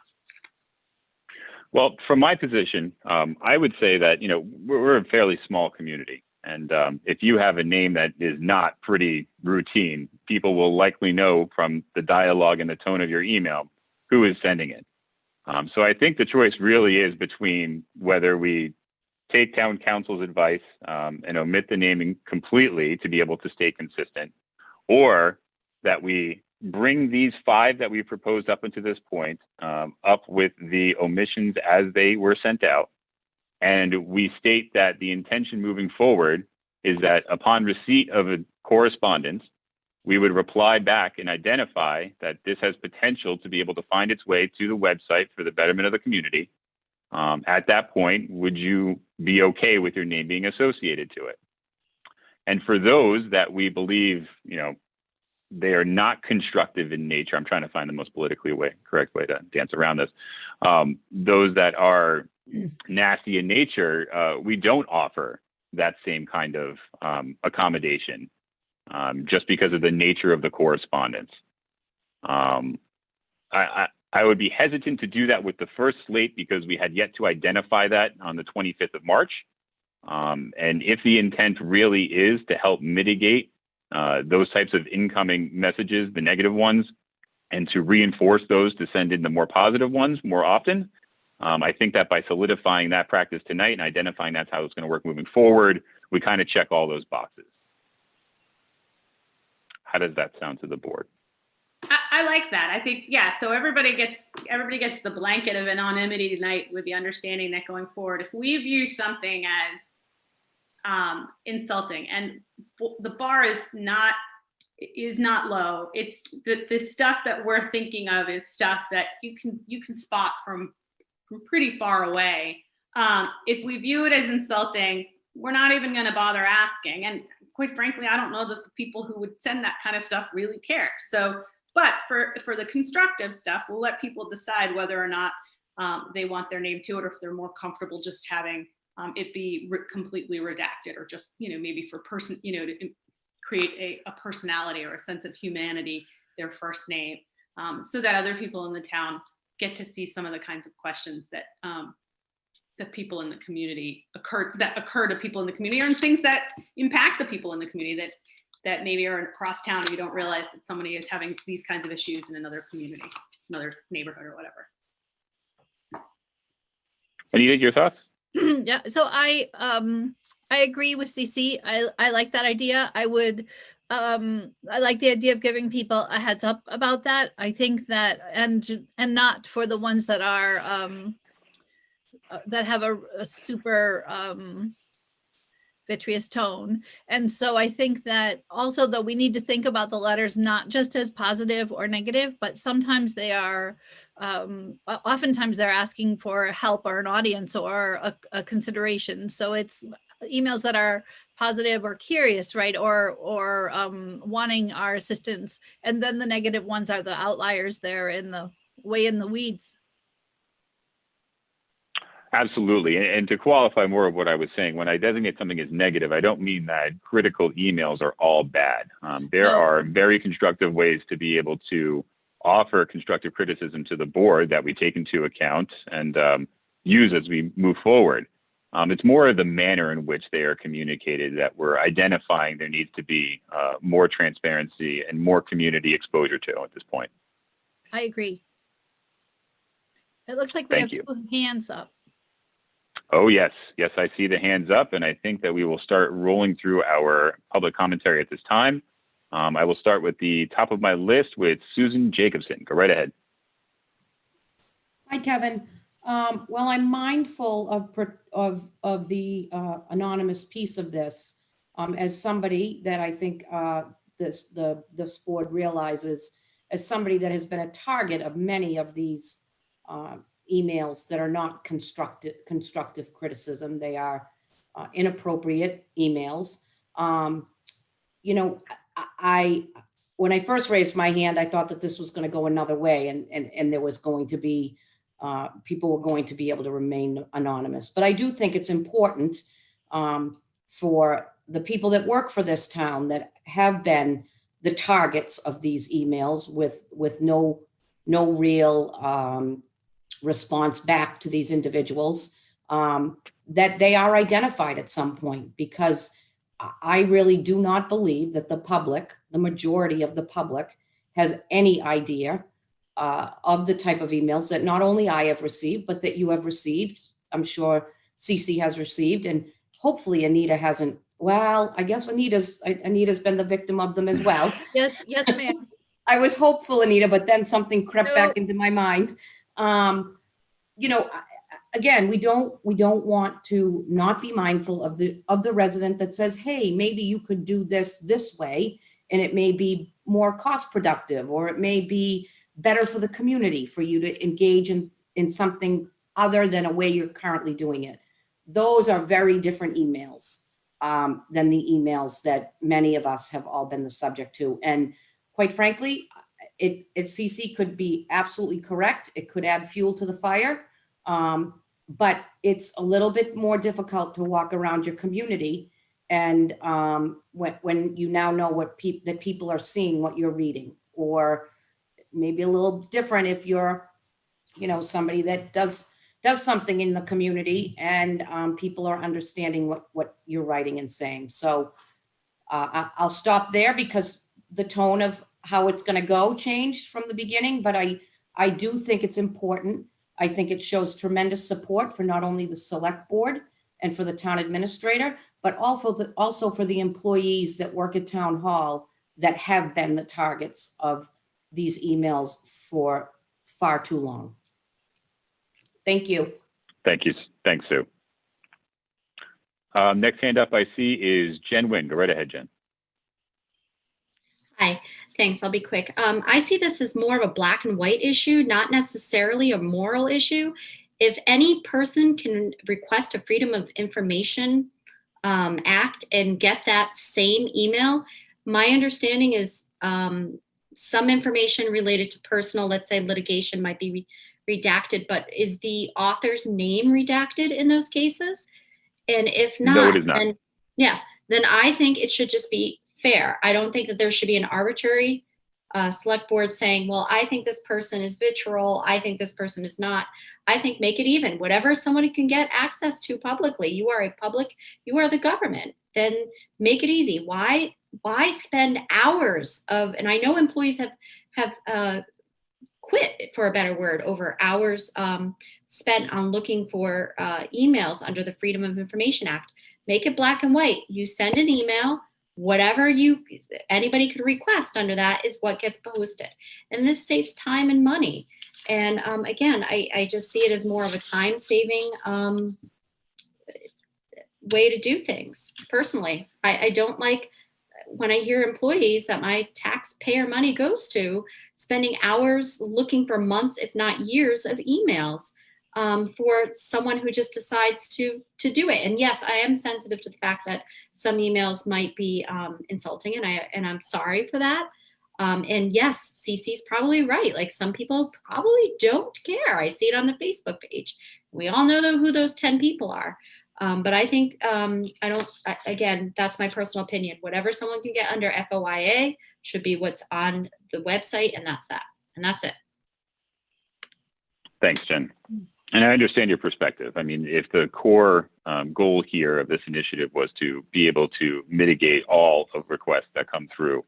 Well, from my position, I would say that, you know, we're a fairly small community. And if you have a name that is not pretty routine, people will likely know from the dialogue and the tone of your email who is sending it. So I think the choice really is between whether we take town council's advice and omit the naming completely to be able to stay consistent, or that we bring these 5 that we proposed up until this point up with the omissions as they were sent out. And we state that the intention moving forward is that upon receipt of a correspondence, we would reply back and identify that this has potential to be able to find its way to the website for the betterment of the community. At that point, would you be okay with your name being associated to it? And for those that we believe, you know, they are not constructive in nature, I'm trying to find the most politically correct way to dance around this. Those that are nasty in nature, we don't offer that same kind of accommodation just because of the nature of the correspondence. I would be hesitant to do that with the first slate because we had yet to identify that on the 25th of March. And if the intent really is to help mitigate those types of incoming messages, the negative ones, and to reinforce those to send in the more positive ones more often, I think that by solidifying that practice tonight and identifying that's how it's going to work moving forward, we kind of check all those boxes. How does that sound to the board? I like that. I think, yeah, so everybody gets the blanket of anonymity tonight with the understanding that going forward, if we view something as insulting, and the bar is not low, it's the stuff that we're thinking of is stuff that you can spot from pretty far away. If we view it as insulting, we're not even going to bother asking. And quite frankly, I don't know that the people who would send that kind of stuff really care. So, but for the constructive stuff, we'll let people decide whether or not they want their name to it, or if they're more comfortable just having it be completely redacted, or just, you know, maybe for person, you know, to create a personality or a sense of humanity, their first name, so that other people in the town get to see some of the kinds of questions that that people in the community occur to people in the community, or things that impact the people in the community that maybe are across town and you don't realize that somebody is having these kinds of issues in another community, another neighborhood or whatever. Anita, your thoughts? Yeah, so I agree with CC. I like that idea. I like the idea of giving people a heads up about that. I think that, and not for the ones that are that have a super vitreous tone. And so I think that also, though, we need to think about the letters not just as positive or negative, but sometimes they are, oftentimes they're asking for help or an audience or a consideration. So it's emails that are positive or curious, right? Or wanting our assistance. And then the negative ones are the outliers there way in the weeds. Absolutely. And to qualify more of what I was saying, when I designate something as negative, I don't mean that critical emails are all bad. There are very constructive ways to be able to offer constructive criticism to the board that we take into account and use as we move forward. It's more of the manner in which they are communicated that we're identifying there needs to be more transparency and more community exposure to at this point. I agree. It looks like we have 2 hands up. Oh, yes. Yes, I see the hands up, and I think that we will start rolling through our public commentary at this time. I will start with the top of my list with Susan Jacobson. Go right ahead. Hi, Kevin. Well, I'm mindful of the anonymous piece of this, as somebody that I think this board realizes, as somebody that has been a target of many of these emails that are not constructive criticism. They are inappropriate emails. You know, when I first raised my hand, I thought that this was going to go another way, and there was going to be people were going to be able to remain anonymous. But I do think it's important for the people that work for this town that have been the targets of these emails with no real response back to these individuals, that they are identified at some point, because I really do not believe that the public, the majority of the public, has any idea of the type of emails that not only I have received, but that you have received. I'm sure CC has received, and hopefully Anita hasn't. Well, I guess Anita's been the victim of them as well. Yes, ma'am. I was hopeful, Anita, but then something crept back into my mind. You know, again, we don't want to not be mindful of the resident that says, hey, maybe you could do this way, and it may be more cost productive, or it may be better for the community for you to engage in something other than a way you're currently doing it. Those are very different emails than the emails that many of us have all been the subject to. And quite frankly, CC could be absolutely correct. It could add fuel to the fire. But it's a little bit more difficult to walk around your community and when you now know that people are seeing what you're reading, or maybe a little different if you're, you know, somebody that does something in the community and people are understanding what you're writing and saying. So I'll stop there because the tone of how it's going to go changed from the beginning, but I do think it's important. I think it shows tremendous support for not only the select board and for the town administrator, but also for the employees that work at town hall that have been the targets of these emails for far too long. Thank you. Thank you. Thanks, Sue. Next hand up I see is Jen Wynn. Go right ahead, Jen. Hi, thanks. I'll be quick. I see this as more of a black and white issue, not necessarily a moral issue. If any person can request a Freedom of Information Act and get that same email, my understanding is some information related to personal, let's say litigation, might be redacted, but is the author's name redacted in those cases? And if not, no, it is not. Then I think it should just be fair. I don't think that there should be an arbitrary select board saying, well, I think this person is vitriol, I think this person is not. I think make it even. Whatever somebody can get access to publicly, you are the government, then make it easy. Why spend hours of, and I know employees have quit, for a better word, over hours spent on looking for emails under the Freedom of Information Act. Make it black and white. You send an email, whatever anybody could request under that is what gets posted. And this saves time and money. And again, I just see it as more of a time-saving way to do things. Personally, I don't like when I hear employees that my taxpayer money goes to spending hours looking for months, if not years, of emails for someone who just decides to do it. And yes, I am sensitive to the fact that some emails might be insulting, and I'm sorry for that. And yes, CC's probably right. Like, some people probably don't care. I see it on the Facebook page. We all know who those 10 people are. But I think, again, that's my personal opinion. Whatever someone can get under FOIA should be what's on the website, and that's that. And that's it. Thanks, Jen. And I understand your perspective. I mean, if the core goal here of this initiative was to be able to mitigate all of requests that come through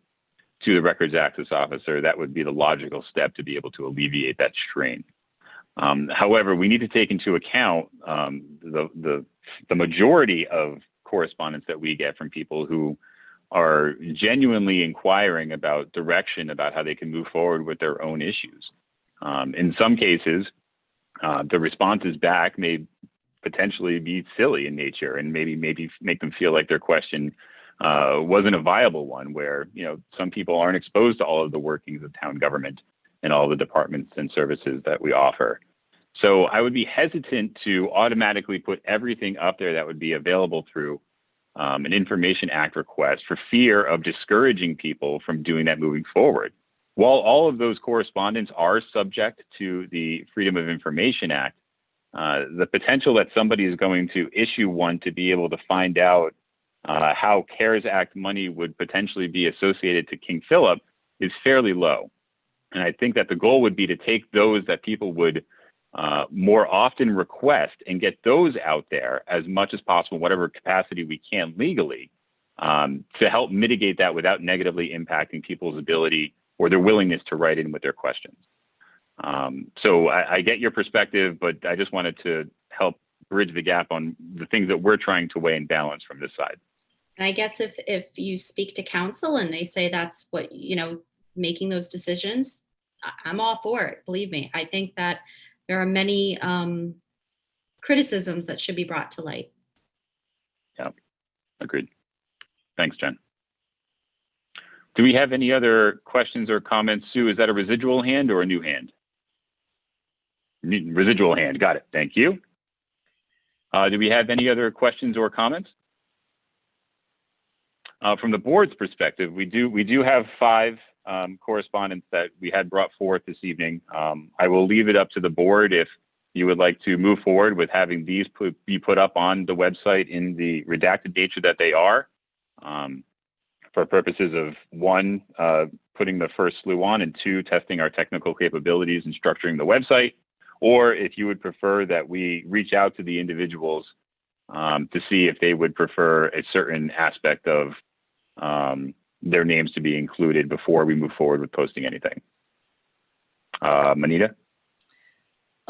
to the records access officer, that would be the logical step to be able to alleviate that strain. However, we need to take into account the majority of correspondence that we get from people who are genuinely inquiring about direction about how they can move forward with their own issues. In some cases, The responses back may potentially be silly in nature and maybe make them feel like their question wasn't a viable one, where, you know, some people aren't exposed to all of the workings of town government and all the departments and services that we offer. So I would be hesitant to automatically put everything up there that would be available through an Information Act request, for fear of discouraging people from doing that moving forward. While all of those correspondence are subject to the Freedom of Information Act, the potential that somebody is going to issue one to be able to find out how CARES Act money would potentially be associated to King Philip is fairly low. And I think that the goal would be to take those that people would more often request and get those out there as much as possible, whatever capacity we can legally, to help mitigate that without negatively impacting people's ability or their willingness to write in with their questions. So I get your perspective, but I just wanted to help bridge the gap on the things that we're trying to weigh and balance from this side. And I guess if you speak to council and they say that's what, you know, making those decisions, I'm all for it. Believe me, I think that there are many criticisms that should be brought to light. Yeah, agreed. Thanks, Jen. Do we have any other questions or comments? Sue, is that a residual hand or a new hand? Residual hand, got it. Thank you. Do we have any other questions or comments? From the board's perspective, we do have 5 correspondence that we had brought forth this evening. I will leave it up to the board if you would like to move forward with having these be put up on the website in the redacted nature that they are, for purposes of 1, putting the first slew on, and 2, testing our technical capabilities and structuring the website. Or if you would prefer that we reach out to the individuals to see if they would prefer a certain aspect of their names to be included before we move forward with posting anything. Manita?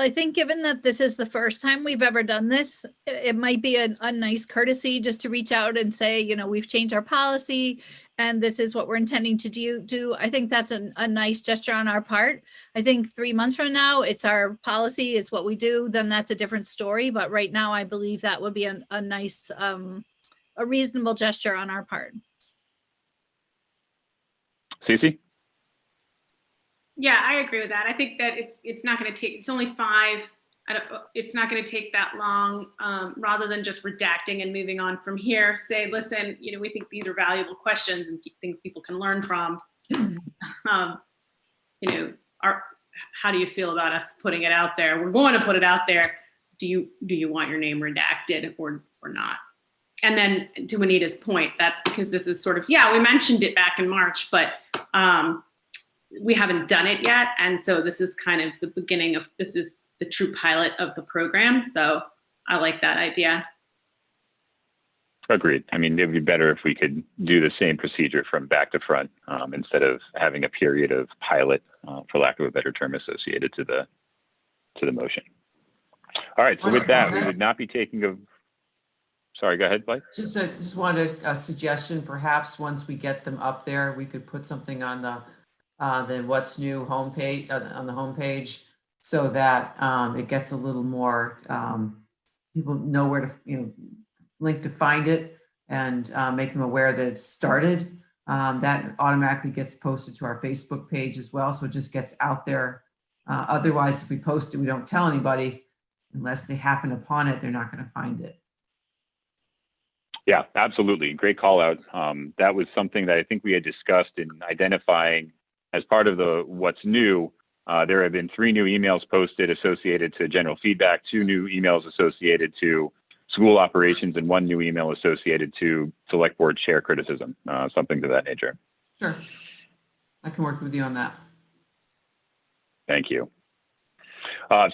I think given that this is the first time we've ever done this, it might be a nice courtesy just to reach out and say, you know, we've changed our policy and this is what we're intending to do. I think that's a nice gesture on our part. I think 3 months from now, it's our policy, it's what we do, then that's a different story. But right now, I believe that would be a nice, a reasonable gesture on our part. Cece? Yeah, I agree with that. I think that it's not going to take, it's only 5. It's not going to take that long, rather than just redacting and moving on from here. Say, listen, you know, we think these are valuable questions and things people can learn from. You know, how do you feel about us putting it out there? We're going to put it out there. Do you want your name redacted or not? And then to Anita's point, that's because this is sort of, yeah, we mentioned it back in March, but we haven't done it yet. And so this is kind of the beginning of, this is the true pilot of the program. So I like that idea. Agreed. I mean, it would be better if we could do the same procedure from back to front, instead of having a period of pilot, for lack of a better term, associated to the motion. All right. So with that, we would not be taking a. Sorry, go ahead, Blake. Just wanted a suggestion. Perhaps once we get them up there, we could put something on the What's New homepage, on the homepage, so that it gets a little more, people know where to, you know, link to find it, and make them aware that it's started. That automatically gets posted to our Facebook page as well, so it just gets out there. Otherwise, if we post it, we don't tell anybody, unless they happen upon it, they're not going to find it. Yeah, absolutely. Great call out. That was something that I think we had discussed in identifying as part of the What's New. There have been 3 new emails posted associated to general feedback, 2 new emails associated to school operations, and 1 new email associated to select board chair criticism, something to that nature. Sure. I can work with you on that. Thank you.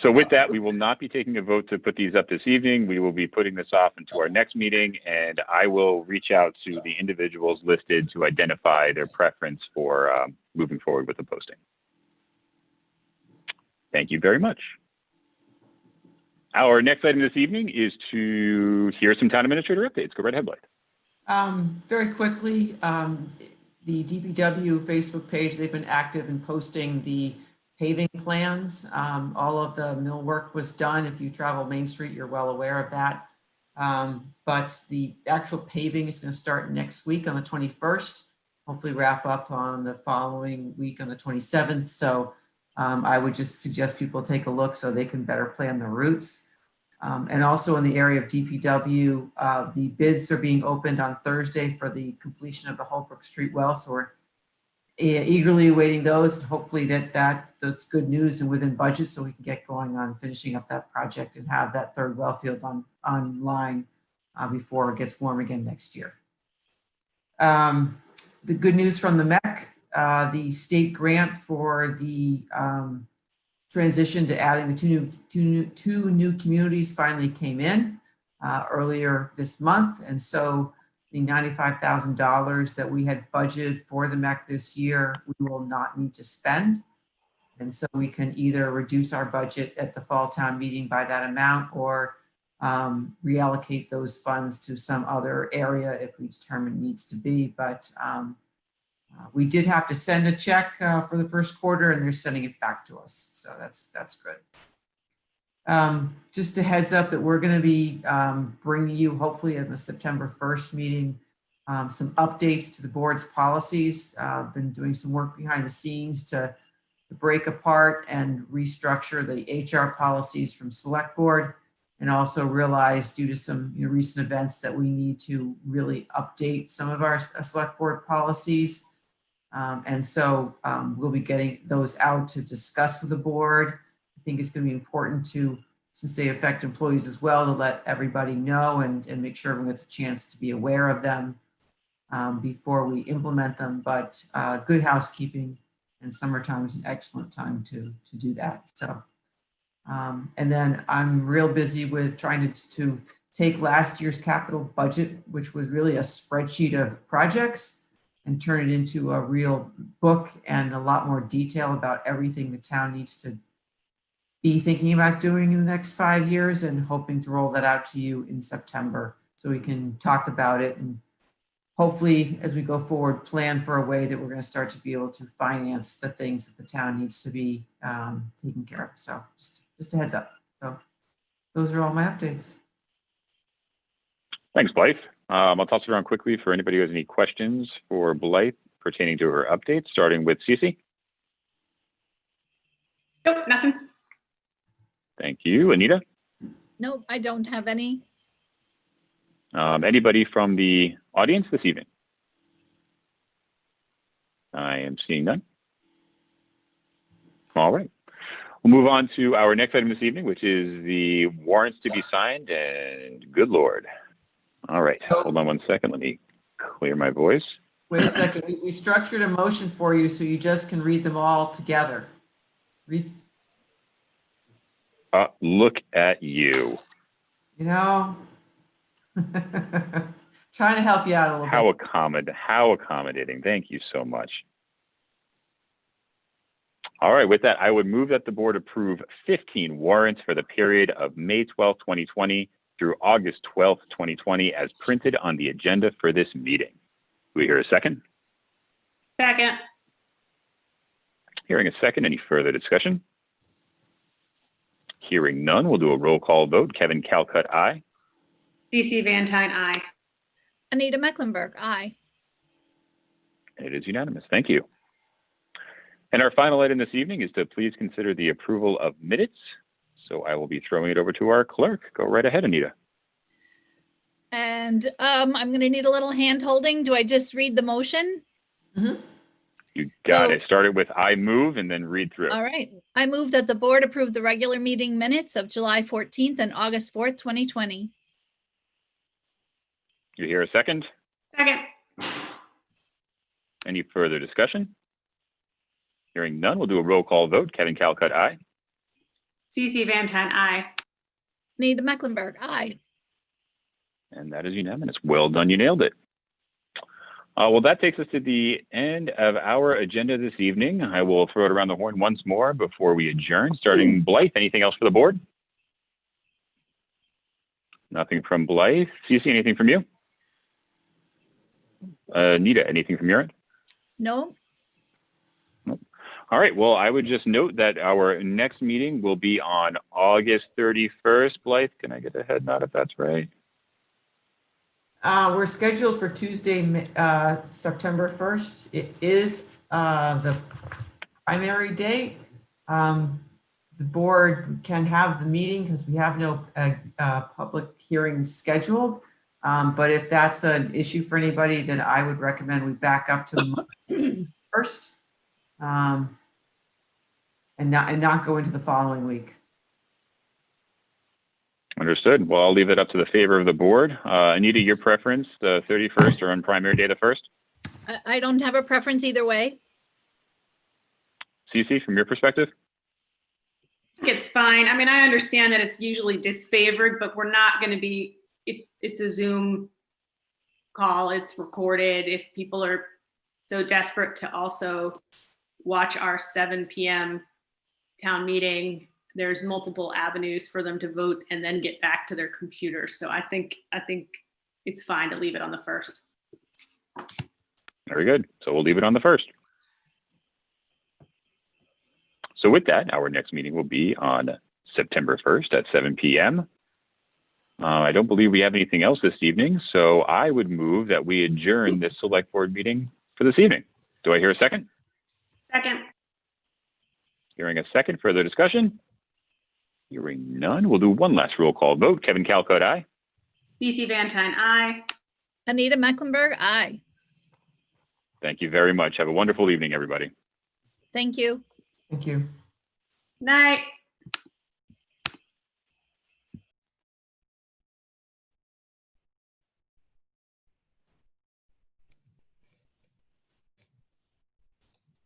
So with that, we will not be taking a vote to put these up this evening. We will be putting this off into our next meeting, and I will reach out to the individuals listed to identify their preference for moving forward with the posting. Thank you very much. Our next item this evening is to hear some town administrator updates. Go right ahead, Blake. Very quickly, the DPW Facebook page, they've been active in posting the paving plans. All of the mill work was done. If you travel Main Street, you're well aware of that. But the actual paving is going to start next week on the 21st, hopefully wrap up on the following week on the 27th. So I would just suggest people take a look so they can better plan their routes. And also in the area of DPW, the bids are being opened on Thursday for the completion of the Holbrook Street well. So we're eagerly awaiting those. Hopefully that's good news and within budget, so we can get going on finishing up that project and have that third well field online before it gets warm again next year. The good news from the MEC, the state grant for the transition to adding the two new communities finally came in earlier this month, and so the $95,000 that we had budgeted for the MEC this year, we will not need to spend. And so we can either reduce our budget at the fall town meeting by that amount or reallocate those funds to some other area if we determine needs to be. But we did have to send a check for the first quarter, and they're sending it back to us. So that's good. Just a heads up that we're going to be bringing you, hopefully in the September 1st meeting, some updates to the board's policies. Been doing some work behind the scenes to break apart and restructure the HR policies from select board, and also realize due to some recent events that we need to really update some of our select board policies. And so we'll be getting those out to discuss with the board. I think it's going to be important to, since they affect employees as well, to let everybody know and make sure everyone gets a chance to be aware of them before we implement them. But good housekeeping, and summertime is an excellent time to do that. So, and then I'm real busy with trying to take last year's capital budget, which was really a spreadsheet of projects, and turn it into a real book and a lot more detail about everything the town needs to be thinking about doing in the next 5 years, and hoping to roll that out to you in September so we can talk about it and hopefully as we go forward plan for a way that we're going to start to be able to finance the things that the town needs to be taken care of. So just a heads up. So those are all my updates. Thanks, Blythe. I'll toss it around quickly for anybody who has any questions for Blythe pertaining to her updates, starting with Cece. Nope, nothing. Thank you. Anita? Nope, I don't have any. Anybody from the audience this evening? I am seeing none. All right. We'll move on to our next item this evening, which is the warrants to be signed, and good Lord. All right, hold on one second. Let me clear my voice. Wait a second. We structured a motion for you so you just can read them all together. Read. Look at you. You know, trying to help you out a little bit. How accommodating. Thank you so much. All right, with that, I would move that the board approve 15 warrants for the period of May 12th, 2020 through August 12th, 2020 as printed on the agenda for this meeting. Do we hear a second? Second. Hearing a second, any further discussion? Hearing none, we'll do a roll call vote. Kevin Calcutt, aye. CC Van Tine, aye. Anita Mecklenburg, aye. It is unanimous. Thank you. And our final item this evening is to please consider the approval of minutes. So I will be throwing it over to our clerk. Go right ahead, Anita. And I'm going to need a little hand holding. Do I just read the motion? Mm-hmm. You got it. Start it with I move and then read through. All right. I move that the board approve the regular meeting minutes of July 14th and August 4th, 2020. You hear a second? Second. Any further discussion? Hearing none, we'll do a roll call vote. Kevin Calcutt, aye. CC Van Tine, aye. Anita Mecklenburg, aye. And that is unanimous. Well done. You nailed it. Well, that takes us to the end of our agenda this evening. I will throw it around the horn once more before we adjourn. Starting Blythe, anything else for the board? Nothing from Blythe. Cece, anything from you? Anita, anything from your end? No. Nope. All right. Well, I would just note that our next meeting will be on August 31st. Blythe, can I get a head nod if that's right? We're scheduled for Tuesday, September 1st. It is the primary date. The board can have the meeting because we have no public hearings scheduled. But if that's an issue for anybody, then I would recommend we back up to March 1st and not go into the following week. Understood. Well, I'll leave it up to the favor of the board. Anita, your preference, the 31st or on primary day, the 1st? I don't have a preference either way. Cece, from your perspective? I think it's fine. I mean, I understand that it's usually disfavored, but we're not going to be, it's a Zoom call. It's recorded. If people are so desperate to also watch our 7 p.m. town meeting, there's multiple avenues for them to vote and then get back to their computer. So I think it's fine to leave it on the 1st. Very good. So we'll leave it on the 1st. So with that, our next meeting will be on September 1st at 7 p.m. I don't believe we have anything else this evening, so I would move that we adjourn this select board meeting for this evening. Do I hear a second? Second. Hearing a second, further discussion? Hearing none, we'll do one last roll call vote. Kevin Calcott, aye. Cece Van Tine, aye. Anita Mecklenburg, aye. Thank you very much. Have a wonderful evening, everybody. Thank you. Thank you. Night.